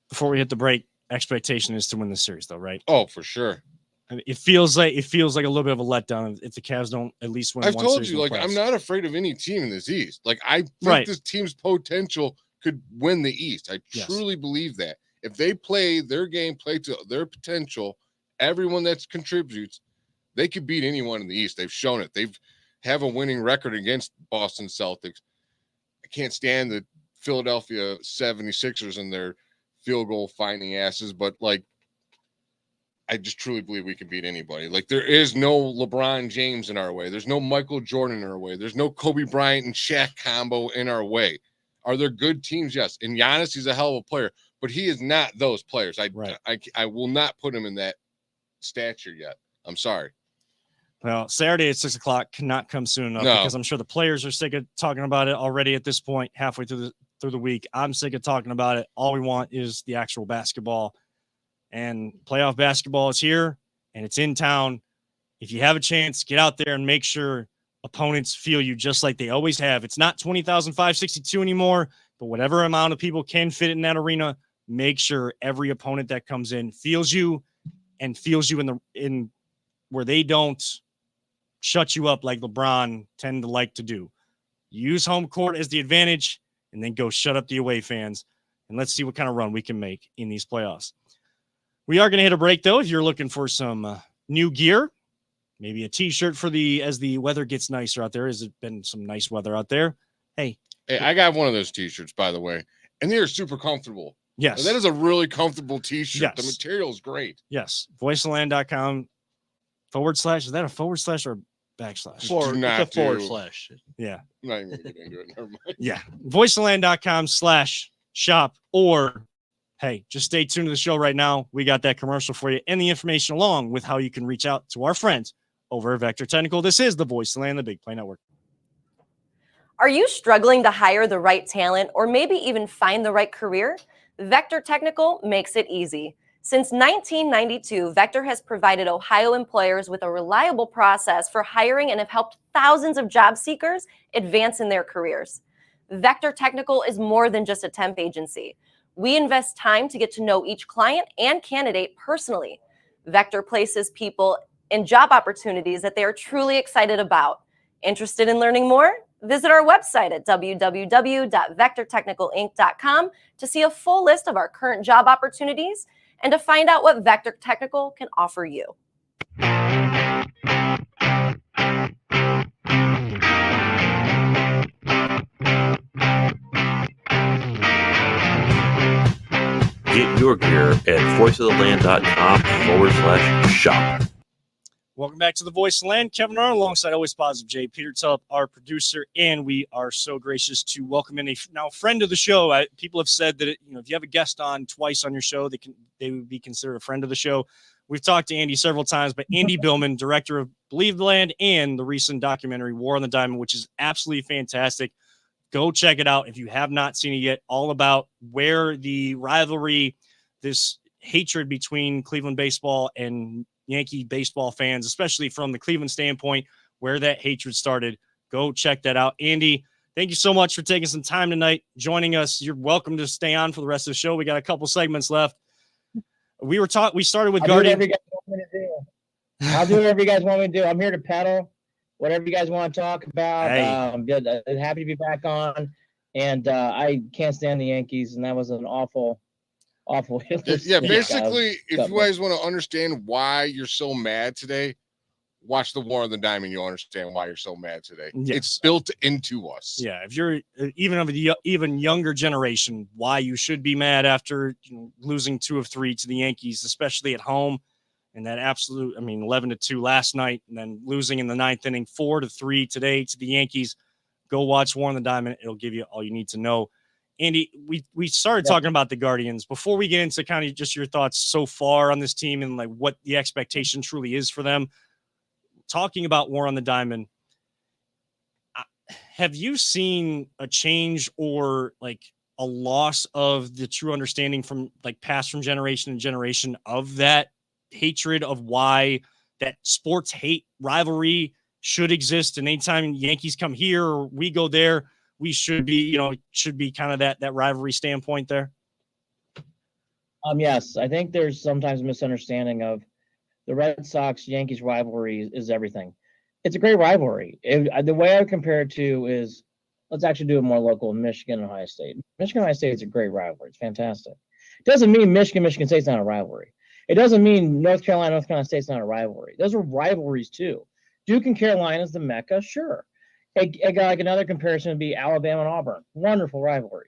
Before we hit the break, expectation is to win the series, though, right? Oh, for sure. I mean, it feels like a little bit of a letdown if the Cavs don't at least win. I've one told series you, in the like, I'm playoffs. not afraid of any team in this East. Like, I think this team's potential could win the East. I truly believe that. If they play their game, play to their potential, everyone that contributes, they could beat anyone in the East. They've shown it. They've have a winning record against Boston Celtics. I can't stand the Philadelphia 76ers and their field goal finding asses, but like, I just truly believe we can beat anybody. Like, there is no LeBron James in our way. There's no Michael Jordan in our way. There's no Kobe Bryant and Shaq combo in our way. Are there good teams? Yes. And Giannis, he's a hell of a player, but he is not those players. I will not put him in that stature yet. I'm sorry. Well, Saturday at 6 o'clock cannot come soon enough because I'm sure the players are sick of talking about it already at this point, halfway through the week. I'm sick of talking about it. All we want is the actual basketball. And playoff basketball is here, and it's in town. If you have a chance, get out there and make sure opponents feel you just like they always have. It's not 20,562 anymore, but whatever amount of people can fit in that arena, make sure every opponent that comes in feels you and feels you in where they don't shut you up like LeBron tend to like to do. Use home court as the advantage, and then go shut up the away fans, and let's see what kind of run we can make in these playoffs. We are going to hit a break, though. If you're looking for some new gear, maybe a T-shirt as the weather gets nicer out there. Has it been some nice weather out there? Hey, I got one of those T-shirts, by the way, and they are super comfortable. Yes. That is a really comfortable T-shirt. Yes. The material is great. Yes. voiceoftheland.com / is that a / or backslash? It's a forward slash. Yeah. I'm not even going to get into it. Never mind. Yeah. voiceoftheland.com /shop, or hey, just stay tuned to the show right now. We got that commercial for you and the information along with how you can reach out to our friends over at Vector Technical. This is the Voice of the Land, the Big Play Network. Are you struggling to hire the right talent or maybe even find the right career? Vector Technical makes it easy. Since 1992, Vector has provided Ohio employers with a reliable process for hiring and have helped thousands of job seekers advance in their careers. Vector Technical is more than just a temp agency. We invest time to get to know each client and candidate personally. Vector places people in job opportunities that they are truly excited about. Interested in learning more? Visit our website at www.vectortechnicalinc.com to see a full list of our current job opportunities and to find out what Vector Technical can offer you. Get your gear at voiceoftheland.com /shop. Welcome back to the Voice of the Land. Kevin Arnold alongside Always Positive Jay Peter Tulp, our producer, and we are so gracious to welcome in a now friend of the show. People have said that if you have a guest on twice on your show, they would be considered a friend of the show. We've talked to Andy several times, but Andy Billman, director of Believe the Land and the recent documentary War on the Diamond, which is absolutely fantastic. Go check it out if you have not seen it yet. All about where the rivalry, this hatred between Cleveland baseball and Yankee baseball fans, especially from the Cleveland standpoint, where that hatred started. Go check that out. Andy, thank you so much for taking some time tonight, joining us. You're welcome to stay on for the rest of the show. We got a couple segments left. We started with Guardian. I'll do whatever you guys want me to do. I'm here to pedal. Whatever you guys want to talk about. Hey. Happy to be back on. And I can't stand the Yankees, and that was an awful. Yeah, basically, if you guys want to understand why you're so mad today, watch the War on the Diamond. You'll understand why you're so mad today. Yes. It's built into us. Yeah, if you're even of the even younger generation, why you should be mad after losing 2 of 3 to the Yankees, especially at home, and that absolute, 11-2 last night, and then losing in the 9th inning 4-3 today to the Yankees. Go watch War on the Diamond. It'll give you all you need to know. Andy, we started talking about the Guardians. Before we get into kind of just your thoughts so far on this team and like what the expectation truly is for them, talking about War on the Diamond, have you seen a change or like a loss of the true understanding from like passed from generation to generation of that hatred of why that sports hate rivalry should exist. And anytime Yankees come here or we go there, we should be, should be kind of that rivalry standpoint there. Yes, I think there's sometimes a misunderstanding of the Red Sox Yankees rivalry is everything. It's a great rivalry. The way I would compare it to is, let's actually do it more local, Michigan and Ohio State. Michigan and Ohio State is a great rivalry. It's fantastic. It doesn't mean Michigan State's not a rivalry. It doesn't mean North Carolina State's not a rivalry. Those are rivalries too. Duke and Carolina's the Mecca, sure. Like another comparison would be Alabama and Auburn. Wonderful rivalry.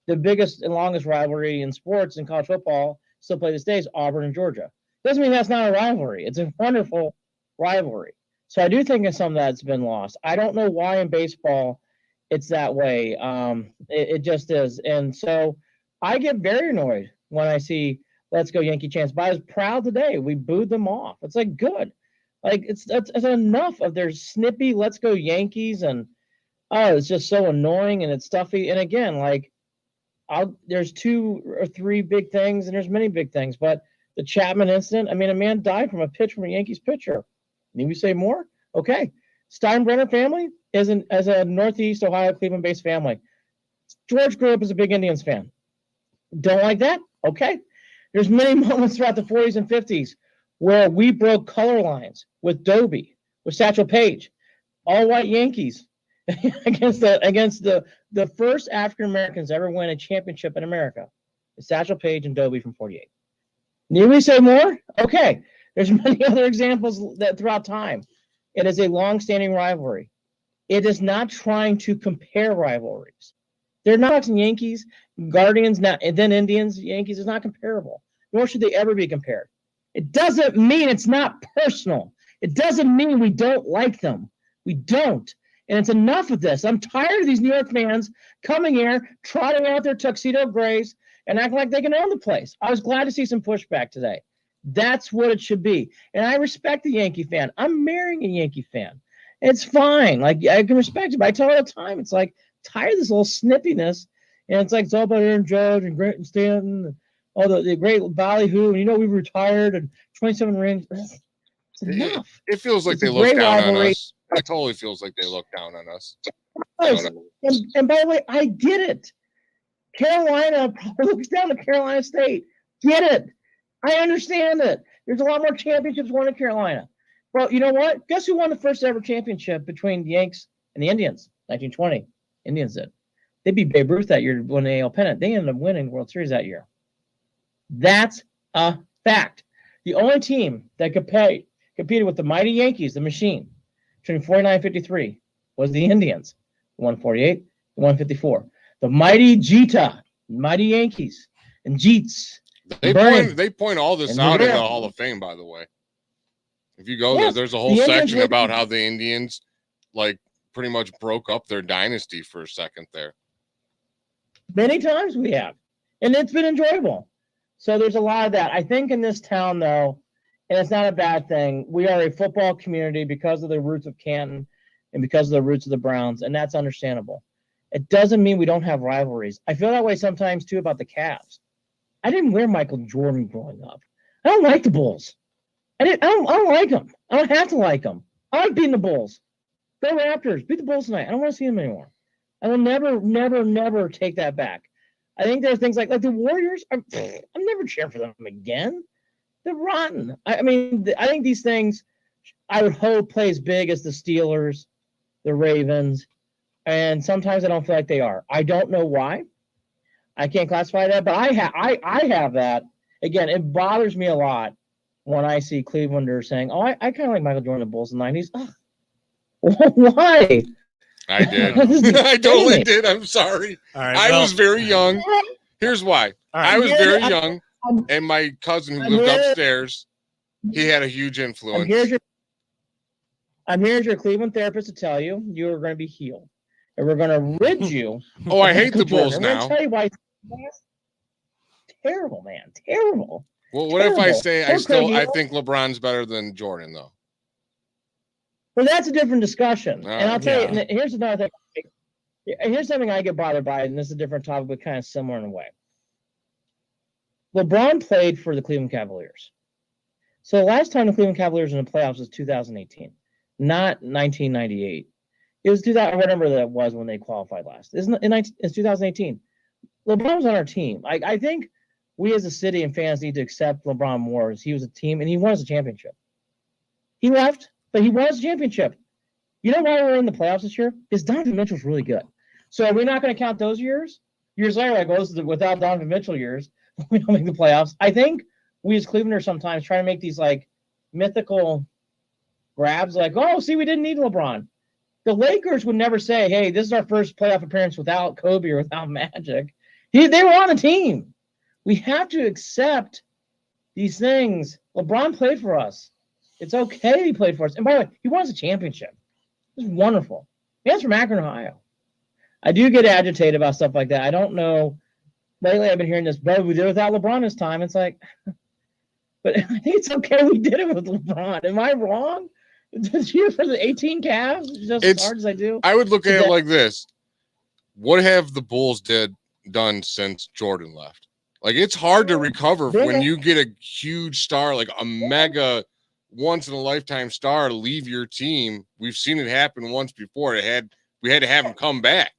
The biggest and longest rivalry in sports in college football, still play this day, is Auburn and Georgia. Doesn't mean that's not a rivalry. It's a wonderful rivalry. So I do think it's something that's been lost. I don't know why in baseball it's that way. It just is. And so I get very annoyed when I see Let's Go Yankee chants. But I was proud today. We booed them off. It's like, good. Like, it's enough of their snippy Let's Go Yankees. And, it's just so annoying and it's stuffy. And again, like, there's 2 or 3 big things, and there's many big things. But the Chapman incident, I mean, a man died from a pitch from a Yankees pitcher. Need we say more? Okay. Steinbrenner family as a Northeast Ohio, Cleveland-based family. George grew up as a big Indians fan. Don't like that? Okay. There's many moments throughout the 40s and 50s where we broke color lines with Doby, with Satchel Paige, all white Yankees against the first African Americans ever win a championship in America. It's Satchel Paige and Doby from 48. Need we say more? Okay. There's many other examples that throughout time. It is a long-standing rivalry. It is not trying to compare rivalries. They're not Yankees, Guardians, now and then Indians, Yankees is not comparable. Nor should they ever be compared. It doesn't mean it's not personal. It doesn't mean we don't like them. We don't. And it's enough of this. I'm tired of these New York fans coming here, trotting out their tuxedo grays, and acting like they can own the place. I was glad to see some pushback today. That's what it should be. And I respect the Yankee fan. I'm marrying a Yankee fan. It's fine. Like, I can respect it. But I tell her all the time, it's like, tired of this little snippiness. And it's like, it's all about Aaron Judge and Grant and Stanton and all the great ballyhoo. And, we retired and 27 rings. It's enough. It feels like It's they a look great down rivalry. on us. It totally feels like they look down on us. And by the way, I get it. Carolina probably looks down to Carolina State. Get it. I understand it. There's a lot more championships won in Carolina. Well, you know what? Guess who won the first ever championship between the Yanks and the Indians? 1920. Indians did. They beat Babe Ruth that year to win the AL pennant. They ended up winning the World Series that year. That's a fact. The only team that competed with the mighty Yankees, the machine, between 49 and 53 was the Indians. The 148, the 154. The mighty Jeeta, mighty Yankees, and Jeets. They point all this and out in the Rivera. Hall of Fame, by the way. If you go Yes, there's a whole the Indians section were- about how the Indians pretty much broke up their dynasty for a second there. Many times we have. And it's been enjoyable. So there's a lot of that. I think in this town, though, and it's not a bad thing, we are a football community because of the roots of Canton and because of the roots of the Browns, and that's understandable. It doesn't mean we don't have rivalries. I feel that way sometimes, too, about the Cavs. I didn't wear Michael Jordan growing up. I don't like the Bulls. I don't like them. I don't have to like them. I like beating the Bulls. Go Raptors. Beat the Bulls tonight. I don't want to see them anymore. I will never, never, never take that back. I think there are things like the Warriors. I'm never cheering for them again. They're rotten. I think these things, I would hope, play as big as the Steelers, the Ravens, and sometimes I don't feel like they are. I don't know why. I can't classify that, but I have that. Again, it bothers me a lot when I see Clevelanders saying, "Oh, I kind of like Michael Jordan, the Bulls in the '90s." Ugh. Why? I did. This is I totally insane. did. I'm sorry. All right. I was very young. Here's why. All right. I was Yeah, very I'm- young, and my cousin who I'm lived here. upstairs, he had a huge influence. I'm here as your Cleveland therapist to tell you you are going to be healed, and we're going to rid you. Oh, I of hate the Michael Bulls Jordan. I'm now. going to tell you why. Terrible, man. Terrible. Well, what if I terrible. say Don't I Craig, think LeBron's better than Jordan, though? Well, that's a different discussion. And I'll tell you, Yeah. and here's another thing. Here's something I get bothered by, and this is a different topic, but kind of similar in a way. LeBron played for the Cleveland Cavaliers. So the last time the Cleveland Cavaliers were in the playoffs was 2018. not 1998. It was 2000, whatever that was when they qualified last. It's 2018. LeBron was on our team. I think we as a city and fans need to accept LeBron more as he was a team and he won us a championship. He left, but he won us a championship. You know why we're in the playoffs this year? Because Donovan Mitchell's really good. So are we not going to count those years? Years later, like, well, this is the without Donovan Mitchell years. We don't make the playoffs. I think we as Clevelanders sometimes try to make these like mythical grabs, like, oh, see, we didn't need LeBron. The Lakers would never say, hey, this is our first playoff appearance without Kobe or without Magic. They were on the team. We have to accept these things. LeBron played for us. It's okay he played for us. And by the way, he won us a championship. It was wonderful. Man's from Akron, Ohio. I do get agitated about stuff like that. I don't know. Lately, I've been hearing this, but we did it without LeBron this time. It's like, but I think it's okay we did it with LeBron. Am I wrong? Did you for the 18 Cavs just as hard as I do? I would look at it like this. What have the Bulls done since Jordan left? Like, it's hard to recover when you get a huge star, like a mega once-in-a-lifetime star leave your team. We've seen it happen once before. We had to have him come back.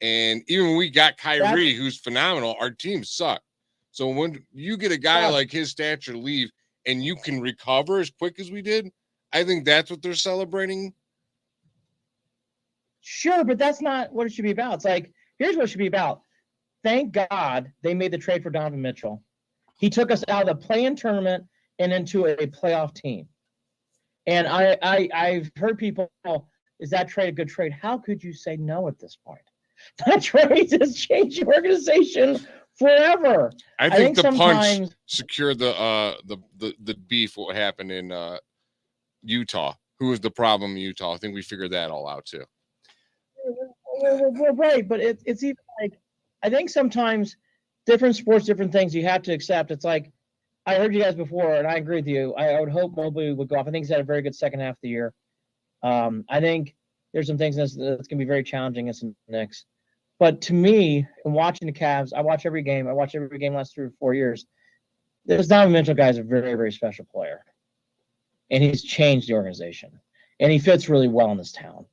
And even when we got Kyrie, who's phenomenal, our team sucked. So when you get a guy like his stature leave and you can recover as quick as we did, I think that's what they're celebrating. Sure, but that's not what it should be about. It's like, here's what it should be about. Thank God they made the trade for Donovan Mitchell. He took us out of the play-in tournament and into a playoff team. And I've heard people, is that trade a good trade? How could you say no at this point? That trade has changed the organization forever. I think the punch secured the beef what happened in Utah. Who was the problem in Utah? I think we figured that all out too. We're right, but it's even like, I think sometimes different sports, different things you have to accept. It's like, I heard you guys before, and I agree with you. I would hope Mobley would go off. I think he's had a very good second half of the year. I think there's some things that's going to be very challenging against the Knicks. But to me, in watching the Cavs, I watch every game. I watch every game last 3 or 4 years. This Donovan Mitchell guy is a very, very special player. And he's changed the organization. And he fits really well in this town.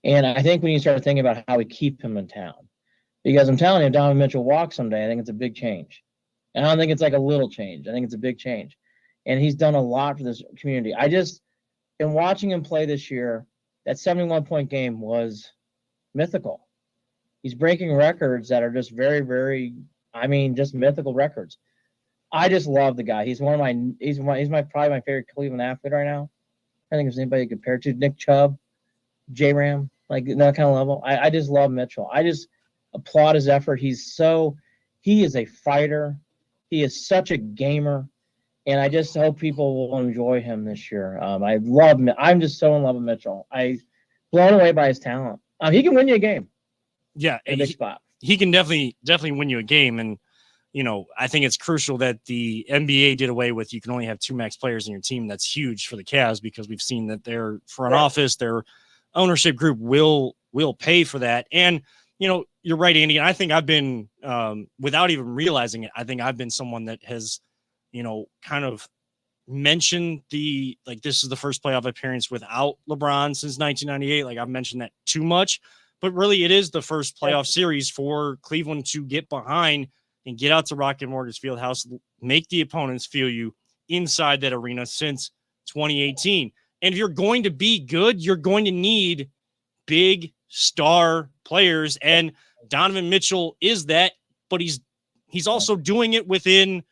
And I think when you start thinking about how we keep him in town, because I'm telling you, if Donovan Mitchell walks someday, I think it's a big change. And I don't think it's like a little change. I think it's a big change. And he's done a lot for this community. In watching him play this year, that 71-point game was mythical. He's breaking records that are just very, very, just mythical records. I just love the guy. He's probably my favorite Cleveland athlete right now. I think there's anybody compared to Nick Chubb, J-Ram, like that kind of level. I just love Mitchell. I just applaud his effort. He is a fighter. He is such a gamer. And I just hope people will enjoy him this year. I'm just so in love with Mitchell. I'm blown away by his talent. He can win you a game. Yeah. In a big spot. He can definitely win you a game. And, I think it's crucial that the NBA did away with you can only have 2 max players in your team. That's huge for the Cavs because we've seen that their front office, their ownership group will pay for that. And, you're right, Andy. And I think I've been, without even realizing it, I think I've been someone that has, kind of mentioned this is the first playoff appearance without LeBron since 1998. Like I've mentioned that too much, but really it is the first playoff series for Cleveland to get behind and get out to Rocket Mortgage Fieldhouse, make the opponents feel you inside that arena since 2018. And if you're going to be good, you're going to need big star players. And Donovan Mitchell is that, but he's also doing it within,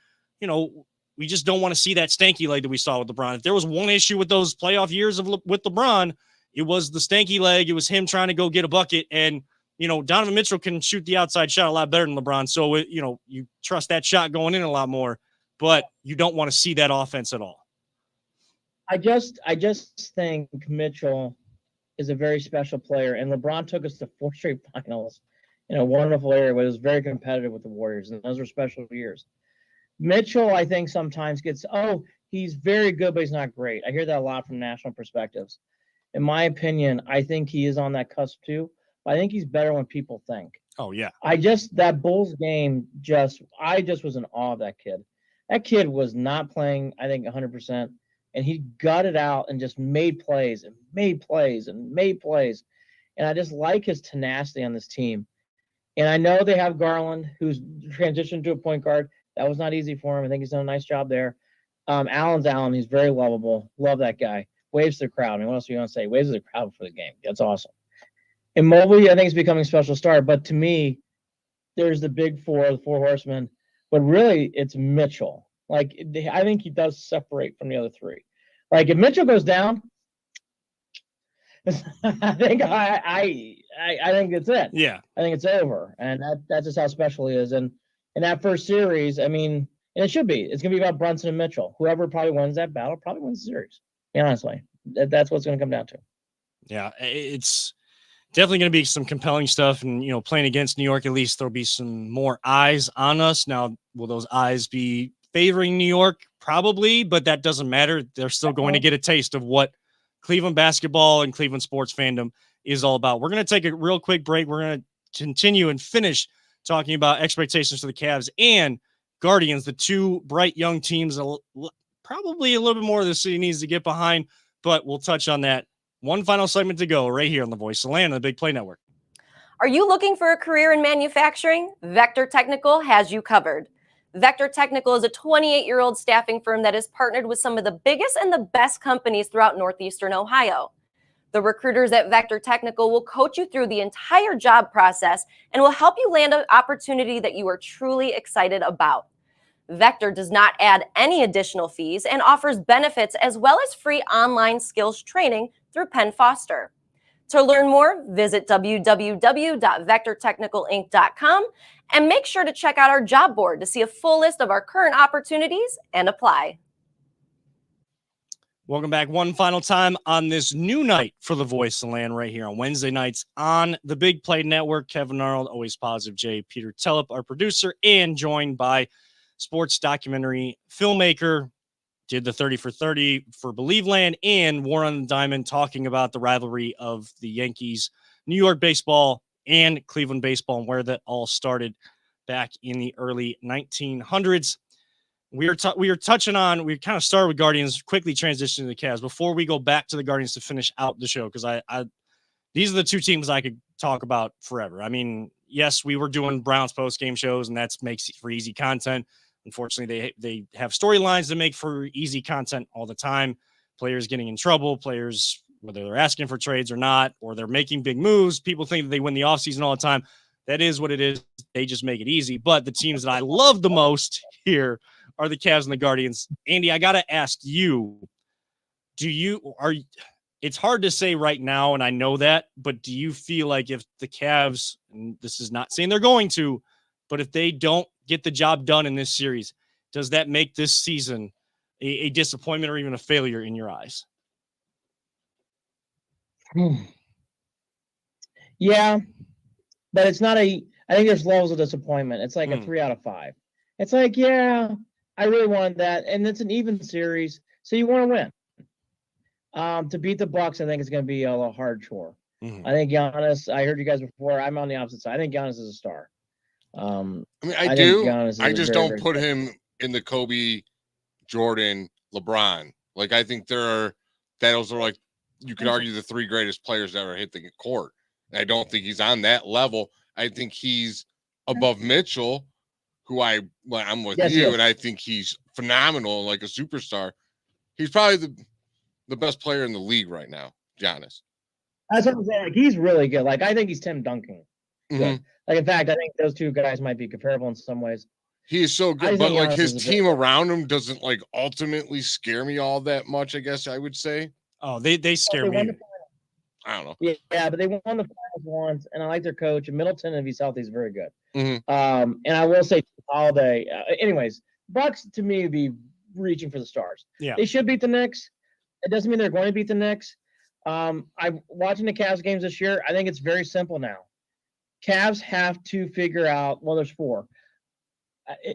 we just don't want to see that stanky leg that we saw with LeBron. If there was one issue with those playoff years with LeBron, it was the stanky leg. It was him trying to go get a bucket. And, Donovan Mitchell can shoot the outside shot a lot better than LeBron. So, you trust that shot going in a lot more, but you don't want to see that offense at all. I just think Mitchell is a very special player. And LeBron took us to 4 straight finals in a wonderful area where it was very competitive with the Warriors. And those were special years. Mitchell, I think sometimes he's very good, but he's not great. I hear that a lot from national perspectives. In my opinion, I think he is on that cusp too. But I think he's better when people think. Oh, yeah. That Bulls game, I just was in awe of that kid. That kid was not playing, I think, 100%. and he gutted out and just made plays and made plays and made plays. And I just like his tenacity on this team. And I know they have Garland, who's transitioned to a point guard. That was not easy for him. I think he's done a nice job there. Allen's Allen. He's very lovable. Love that guy. Waves to the crowd. I mean, what else are you going to say? Waves to the crowd for the game. That's awesome. And Mobley, I think, is becoming a special star. But to me, there's the big four, the four horsemen. But really, it's Mitchell. Like, I think he does separate from the other three. Like, if Mitchell goes down, I think it's it. Yeah. I think it's over. And that's just how special he is. And in that first series, I mean, and it should be. It's going to be about Brunson and Mitchell. Whoever probably wins that battle probably wins the series. Honestly, that's what's going to come down to. Yeah, it's definitely going to be some compelling stuff. And, playing against New York, at least there'll be some more eyes on us. Now, will those eyes be favoring New York? Probably, but that doesn't matter. They're still going to get a taste of what Cleveland basketball and Cleveland sports fandom is all about. We're going to take a real quick break. We're going to continue and finish talking about expectations for the Cavs and Guardians, the two bright young teams. Probably a little bit more the city needs to get behind, but we'll touch on that. One final segment to go right here on the Voice of the Land on the Big Play Network. Are you looking for a career in manufacturing? Vector Technical has you covered. Vector Technical is a 28-year-old staffing firm that has partnered with some of the biggest and the best companies throughout Northeastern Ohio. The recruiters at Vector Technical will coach you through the entire job process and will help you land an opportunity that you are truly excited about. Vector does not add any additional fees and offers benefits as well as free online skills training through Penn Foster. To learn more, visit www.vectortechnicalinc.com and make sure to check out our job board to see a full list of our current opportunities and apply. Welcome back one final time on this new night for the Voice of the Land right here on Wednesday nights on the Big Play Network. Kevin Arnold, Always Positive J, Peter Telep, our producer, and joined by sports documentary filmmaker, did the 30 for 30 for Believe Land and War on the Diamond, talking about the rivalry of the Yankees, New York baseball, and Cleveland baseball, and where that all started back in the early 1900s. We kind of started with Guardians, quickly transitioning to the Cavs before we go back to the Guardians to finish out the show, because these are the two teams I could talk about forever. I mean, yes, we were doing Browns post-game shows, and that makes for easy content. Unfortunately, they have storylines to make for easy content all the time. Players getting in trouble, players, whether they're asking for trades or not, or they're making big moves. People think that they win the offseason all the time. That is what it is. They just make it easy. But the teams that I love the most here are the Cavs and the Guardians. Andy, I got to ask you, it's hard to say right now, and I know that, but do you feel like if the Cavs, and this is not saying they're going to, but if they don't get the job done in this series, does that make this season a disappointment or even a failure in your eyes? Yeah, but it's not I think there's levels of disappointment. It's like a 3 out of 5. It's like, yeah, I really wanted that. And it's an even series, so you want to win. To beat the Bucks, I think it's going to be a hard chore. Mm-hmm. I think Giannis, I heard you guys before, I'm on the opposite side. I think Giannis is a star. I do. I just don't put him in the Kobe, Jordan, LeBron. Like, I think those are like, you could argue the 3 greatest players that ever hit the court. And I don't think he's on that level. I think he's above Mitchell, who I'm with you, and I think he's phenomenal, like a superstar. He's probably the best player in the league right now, Giannis. That's what I'm saying. Like, he's really good. Like, I think he's Tim Duncan. Mm-hmm. Like, in fact, I think those two guys might be comparable in some ways. He is so good, but like his team around him doesn't like ultimately scare me all that much, I guess I would say. Oh, they scare me. I don't know. Yeah, but they won the finals once, and I like their coach. And Middleton, if he's healthy, is very good. Mm-hmm. And I will say Holiday. Anyways, Bucks to me would be reaching for the stars. Yeah, they should beat the Knicks. It doesn't mean they're going to beat the Knicks. I'm watching the Cavs games this year. I think it's very simple now. Cavs have to figure out. Well, there's 4.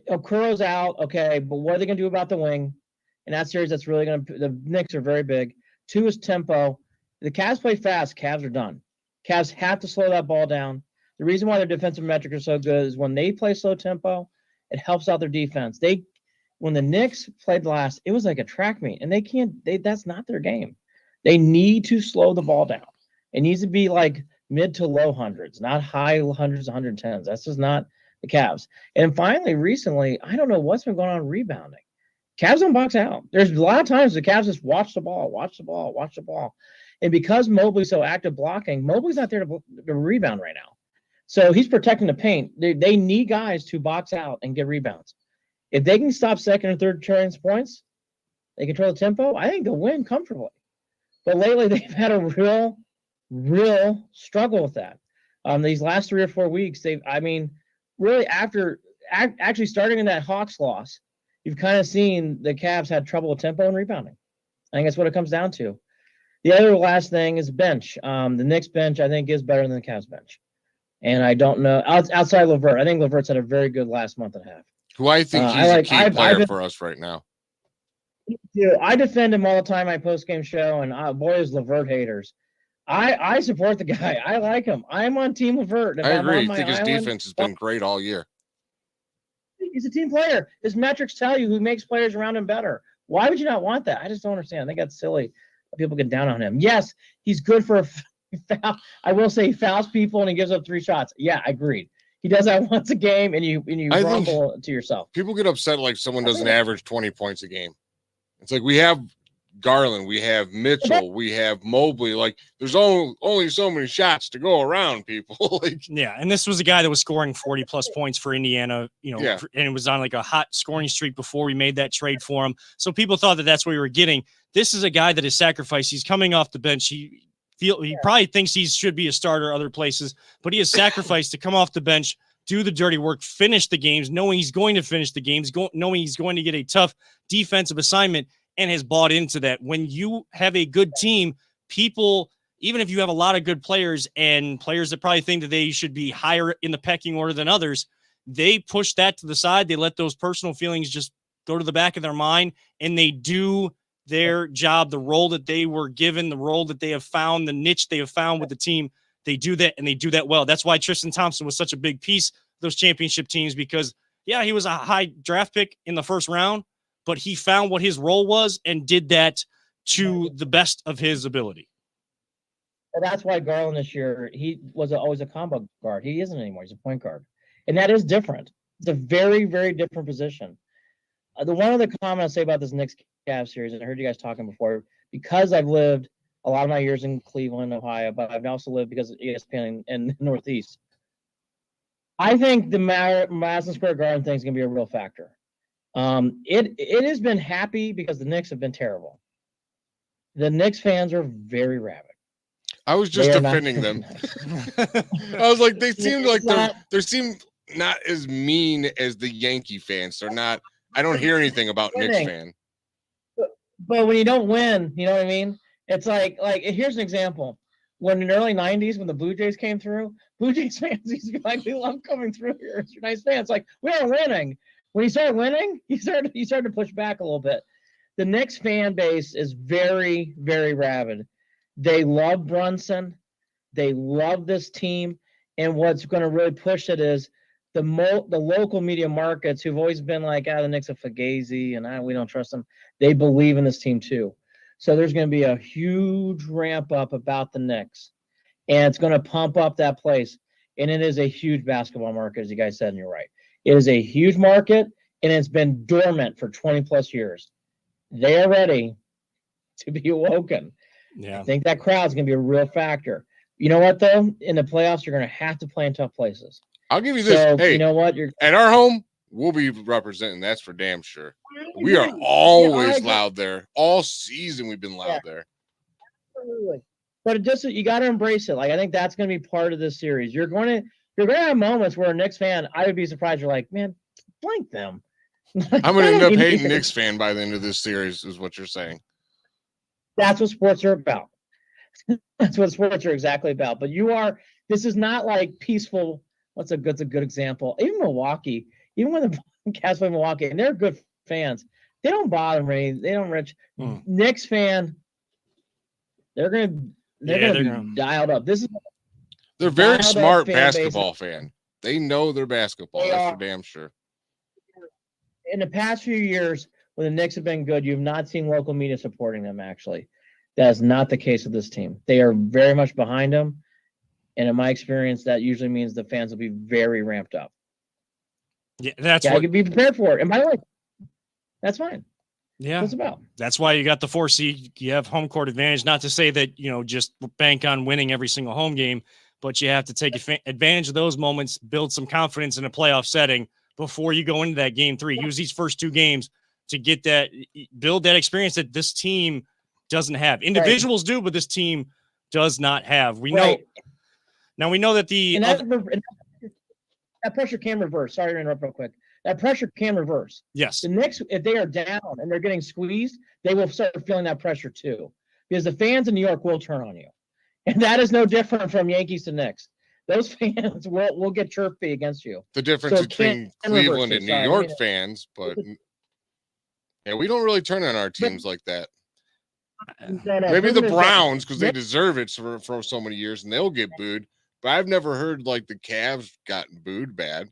Okuro's out, okay, but what are they going to do about the wing? In that series, that's really going to. The Knicks are very big. 2 is tempo. The Cavs play fast. Cavs are done. Cavs have to slow that ball down. The reason why their defensive metrics are so good is when they play slow tempo, it helps out their defense. When the Knicks played last, it was like a track meet, and that's not their game. They need to slow the ball down. It needs to be like mid to low hundreds, not high hundreds, 110s. That's just not the Cavs. And finally, recently, I don't know what's been going on rebounding. Cavs don't box out. There's a lot of times the Cavs just watch the ball. And because Mobley's so active blocking, Mobley's not there to rebound right now. So he's protecting the paint. They need guys to box out and get rebounds. If they can stop second and third chance points, they control the tempo, I think they'll win comfortably. But lately, they've had a real struggle with that. These last 3 or 4 weeks, really after actually starting in that Hawks loss, you've kind of seen the Cavs had trouble with tempo and rebounding. I think that's what it comes down to. The other last thing is bench. The Knicks bench, I think, is better than the Cavs bench. And I don't know, outside LeVert, I think LeVert's had a very good last month and a half. Who I think he's a key player for us right now. I defend him all the time. My post-game show, and boy, is LeVert haters. I support the guy. I like him. I'm on Team LeVert. I agree. I think his defense has been great all year. He's a team player. His metrics tell you who makes players around him better. Why would you not want that? I just don't understand. I think that's silly. People get down on him. Yes, he's good for a foul. I will say he fouls people and he gives up 3 shots. Yeah, I agreed. He does that once a game, and you rumble to yourself. People get upset like someone doesn't average 20 points a game. It's like we have Garland, we have Mitchell, we have Mobley. Like there's only so many shots to go around, people. Yeah, and this was a guy that was scoring 40+ points for Indiana, and it was on like a hot scoring streak before we made that trade for him. So people thought that that's what we were getting. This is a guy that is sacrificed. He's coming off the bench. He probably thinks he should be a starter other places, but he has sacrificed to come off the bench, do the dirty work, finish the games, knowing he's going to finish the games, knowing he's going to get a tough defensive assignment, and has bought into that. When you have a good team, people, even if you have a lot of good players and players that probably think that they should be higher in the pecking order than others, they push that to the side. They let those personal feelings just go to the back of their mind, and they do their job, the role that they were given, the role that they have found, the niche they have found with the team. They do that, and they do that well. That's why Tristan Thompson was such a big piece of those championship teams, because, yeah, he was a high draft pick in the first round, but he found what his role was and did that to the best of his ability. And that's why Garland this year, he was always a combo guard. He isn't anymore. He's a point guard. And that is different. It's a very, very different position. The one other comment I'll say about this Knicks Cavs series, and I heard you guys talking before, because I've lived a lot of my years in Cleveland, Ohio, but I've also lived because of ESPN in the Northeast. I think the Madison Square Garden thing is going to be a real factor. It has been happy because the Knicks have been terrible. The Knicks fans are very rabid. I was just defending them. I was like, they seem like they seem not as mean as the Yankee fans. They're not. I don't hear anything about Knicks fan. But when you don't win, you know what I mean? It's like here's an example. When in the early 90s, when the Blue Jays came through, Blue Jays fans used to be like, we love coming through here. It's your nice fans. Like, we are winning. When you start winning, you start to push back a little bit. The Knicks fan base is very, very rabid. They love Brunson. They love this team. And what's going to really push it is the local media markets who've always been like, the Knicks are Fugazi and we don't trust them. They believe in this team too. So there's going to be a huge ramp up about the Knicks, and it's going to pump up that place. And it is a huge basketball market, as you guys said, and you're right. It is a huge market, and it's been dormant for 20 plus years. They are ready to be awoken. Yeah. I think that crowd's going to be a real factor. You know what, though? In the playoffs, you're going to have to play in tough places. I'll give you this. So, hey, you know what? At our home, we'll be representing. That's for damn sure. We are always loud there. All season we've been loud there. Absolutely. But you got to embrace it. Like, I think that's going to be part of this series. You're going to have moments where a Knicks fan, I would be surprised. You're like, man, blank them. I'm going to end up hating Knicks fan by the end of this series, is what you're saying. That's what sports are about. That's what sports are exactly about. But this is not like peaceful. What's a good example? Even Milwaukee, even when the Cavs play Milwaukee, and they're good fans, they don't bother me. They don't reach. Knicks fan, they're gonna be dialed up. They're very smart basketball fan. They know their basketball. That's for damn sure. in the past few years, when the Knicks have been good, you've not seen local media supporting them, actually. That is not the case with this team. They are very much behind them. And in my experience, that usually means the fans will be very ramped up. Yeah, that's I what. could be prepared for it. And by the way, that's fine. Yeah, That's about. That's why you got the 4 seed. You have home court advantage. Not to say that just bank on winning every single home game, but you have to take advantage of those moments, build some confidence in a playoff setting before you go into that game 3. Use these first 2 games to get that, build that experience that this team doesn't have. Individuals do, but this team does not have. We know. Now we know that that pressure can reverse. Sorry to interrupt real quick. That pressure can reverse. Yes. The Knicks, if they are down and they're getting squeezed, they will start feeling that pressure too, because the fans in New York will turn on you, and that is no different from Yankees to Knicks. Those fans will get chirpy against you. The difference between Cleveland and New York fans, but yeah, we don't really turn on our teams like that. Maybe the Browns, because they deserve it for so many years, and they'll get booed. But I've never heard like the Cavs gotten booed bad.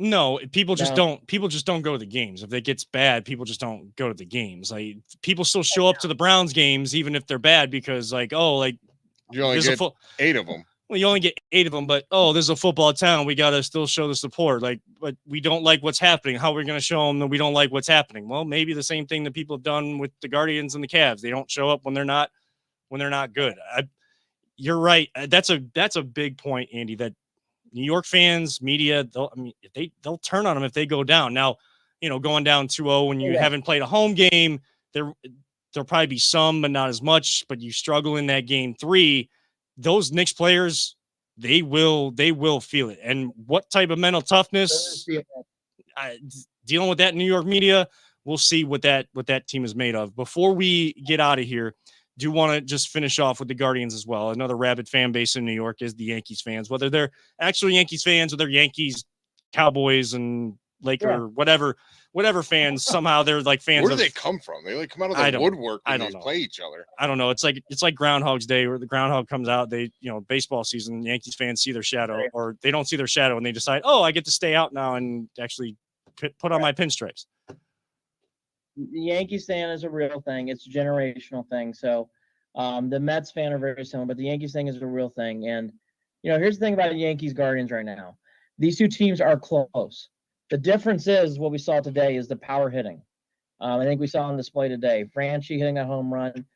No, people just don't go to the games. If it gets bad, people just don't go to the games. Like, people still show up to the Browns games even if they're bad, because you only get 8 of them. Well, you only get 8 of them, but this is a football town. We got to still show the support. But we don't like what's happening. How are we going to show them that we don't like what's happening? Well, maybe the same thing that people have done with the Guardians and the Cavs. They don't show up when they're not good. You're right. That's a big point, Andy, that New York fans, media, they'll turn on them if they go down. Now, going down 2-0 when you haven't played a home game, there'll probably be some, but not as much. But you struggle in that game 3. Those Knicks players, they will feel it. And what type of mental toughness, dealing with that New York media, we'll see what that team is made of. Before we get out of here, do want to just finish off with the Guardians as well. Another rabid fan base in New York is the Yankees fans, whether they're actually Yankees fans or they're Yankees, Cowboys, and Laker, whatever fans. Somehow they're like fans. Where do they come from? They come out of the woodwork when they play each other. I don't know. It's like Groundhog's Day, where the groundhog comes out. They, baseball season, Yankees fans see their shadow, or they don't see their shadow, and they decide, oh, I get to stay out now and actually put on my pinstripes. The Yankees fan is a real thing. It's a generational thing. So the Mets fan are very similar, but the Yankees thing is a real thing. And, here's the thing about the Yankees Guardians right now. These 2 teams are close. The difference is what we saw today is the power hitting. I think we saw on display today. Franchi hitting a home run.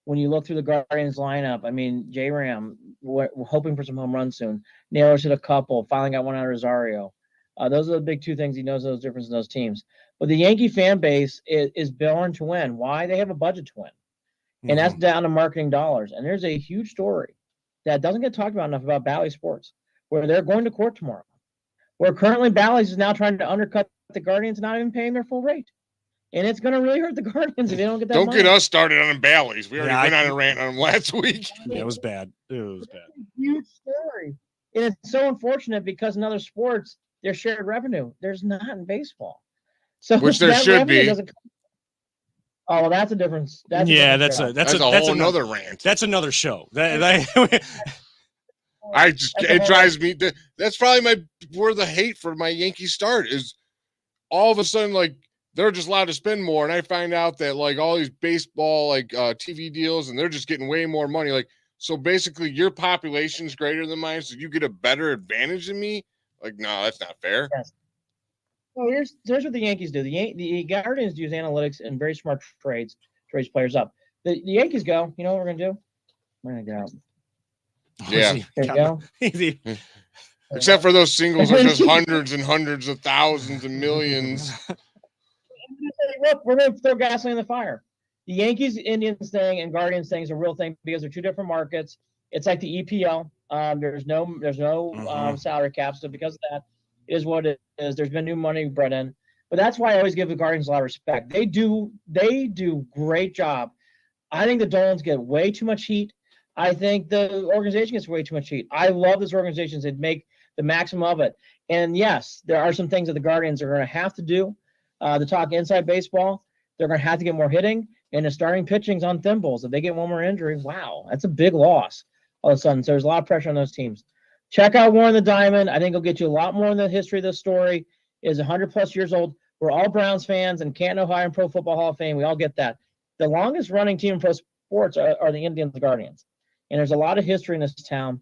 When you look through the Guardians lineup, J-Ram, we're hoping for some home runs soon. Naylor's hit a couple, finally got one out of Rosario. Those are the big 2 things. He knows those differences in those teams. But the Yankee fan base is born to win. Why? They have a budget to win. And that's down to marketing dollars. And there's a huge story that doesn't get talked about enough about Bally Sports, where they're going to court tomorrow. Where currently Bally's is now trying to undercut the Guardians, not even paying their full rate. And it's going to really hurt the Guardians if they don't get that money. Don't get us started on Bally's. We already went on a rant on them last week. Yeah, it was bad. Huge story. And it's so unfortunate because in other sports, there's shared revenue. There's not in baseball. So which there should be. Oh, well, that's a difference. That's a whole nother rant. That's another show. It drives me. That's probably where the hate for my Yankees start is. All of a sudden, like, they're just allowed to spend more, and I find out that like all these baseball TV deals, and they're just getting way more money. Like, so basically, your population's greater than mine, so you get a better advantage than me. Like, no, that's not fair. Yes. Well, here's what the Yankees do. The Guardians use analytics and very smart trades to raise players up. The Yankees go, you know what we're going to do? We're going to go out. Yeah. There you go. Except for those singles are just hundreds and hundreds of thousands and millions. Look, we're going to throw gasoline in the fire. The Yankees-Indians thing and Guardians thing is a real thing because they're 2 different markets. It's like the EPL. There's no salary cap, so because of that, it is what it is. There's been new money brought in, but that's why I always give the Guardians a lot of respect. They do great job. I think the Dolans get way too much heat. I think the organization gets way too much heat. I love this organization. They make the maximum of it. And yes, there are some things that the Guardians are going to have to do to talk inside baseball. They're going to have to get more hitting, and the starting pitching's on thimbles. If they get one more injury, wow, that's a big loss all of a sudden. So there's a lot of pressure on those teams. Check out War on the Diamond. I think it'll get you a lot more in the history of this story. It is 100+ years old. We're all Browns fans and Canton, Ohio, and Pro Football Hall of Fame. We all get that. The longest running team in pro sports are the Indians Guardians. And there's a lot of history in this town,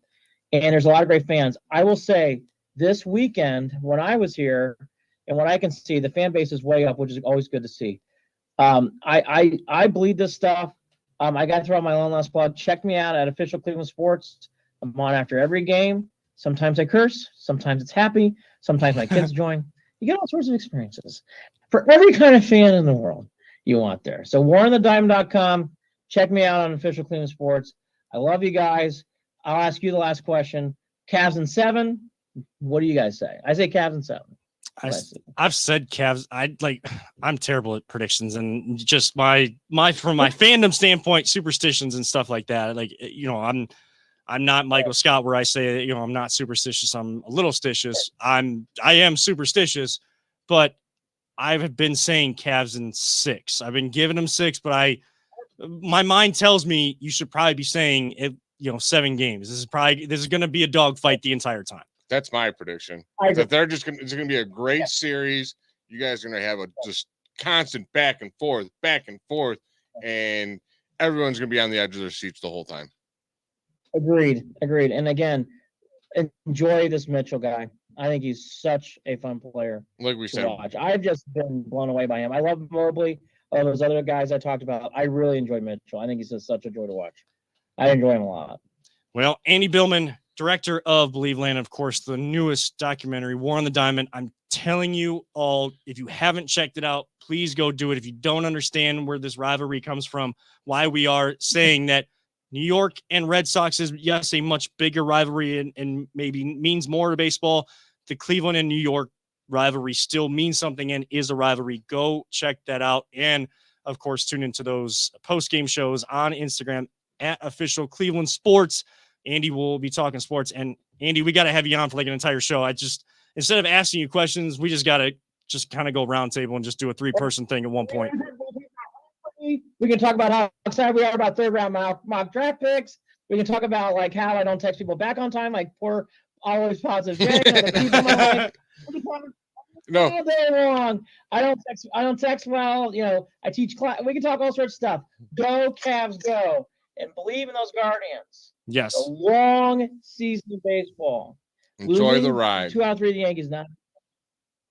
and there's a lot of great fans. I will say this weekend, when I was here, and what I can see, the fan base is way up, which is always good to see. I bleed this stuff. I got to throw out my own last plug. Check me out at Official Cleveland Sports. I'm on after every game. Sometimes I curse. Sometimes it's happy. Sometimes my kids join. You get all sorts of experiences. For every kind of fan in the world you want there. So WarrenTheDiamond.com. Check me out on Official Cleveland Sports. I love you guys. I'll ask you the last question. Cavs in 7. What do you guys say? I say Cavs in 7. I've said Cavs. I'm terrible at predictions, and just my from my fandom standpoint, superstitions and stuff like that. Like, I'm not Michael Scott where I say, I'm not superstitious. I'm a little stitious. I am superstitious, but I've been saying Cavs in 6. I've been giving them 6, but my mind tells me you should probably be saying 7 games. This is going to be a dogfight the entire time. That's my prediction. That it's going to be a great series. You guys are going to have a just constant back and forth, and everyone's going to be on the edge of their seats the whole time. Agreed. And again, enjoy this Mitchell guy. I think he's such a fun player. Like we said, watch. I've just been blown away by him. I love Mobley. All those other guys I talked about. I really enjoy Mitchell. I think he's just such a joy to watch. I enjoy him a lot. Well, Andy Billman, director of Believe Land, of course, the newest documentary, War on the Diamond. I'm telling you all, if you haven't checked it out, please go do it. If you don't understand where this rivalry comes from, why we are saying that New York and Red Sox is, yes, a much bigger rivalry and maybe means more to baseball. The Cleveland and New York rivalry still means something and is a rivalry. Go check that out. And, of course, tune into those post-game shows on Instagram at Official Cleveland Sports. Andy will be talking sports. And, Andy, we got to have you on for like an entire show. Instead of asking you questions, we just got to just kind of go round table and just do a 3-person thing at one point. We can talk about how excited we are about third-round mock draft picks. We can talk about like how I don't text people back on time, like poor always positive Jay. No, all day long. I don't text well. I teach class. We can talk all sorts of stuff. Go Cavs, go, and believe in those Guardians. Yes. A long season of baseball. Enjoy the ride. 2 out of 3 of the Yankees not.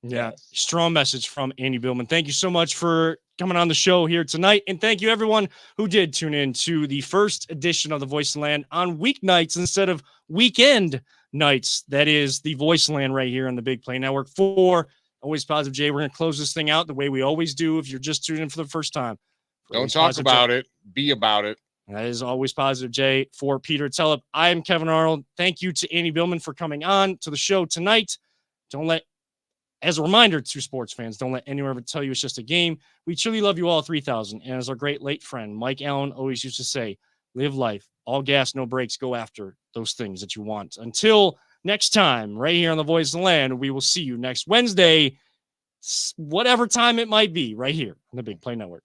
Yeah. Yes. Strong message from Andy Billman. Thank you so much for coming on the show here tonight. And thank you everyone who did tune in to the first edition of the Voice of the Land on weeknights instead of weekend nights. That is the Voice of the Land right here on the Big Play Network. For Always Positive Jay, we're going to close this thing out the way we always do if you're just tuning in for the first time. Don't talk about it. Be about it. That is Always Positive Jay. For Peter Tellup, I am Kevin Arnold. Thank you to Andy Billman for coming on to the show tonight. As a reminder to sports fans, don't let anyone ever tell you it's just a game. We truly love you all, 3,000. And as our great late friend, Mike Allen, always used to say, live life, all gas, no brakes, go after those things that you want. Until next time, right here on the Voice of the Land, we will see you next Wednesday, whatever time it might be, right here on the Big Play Network.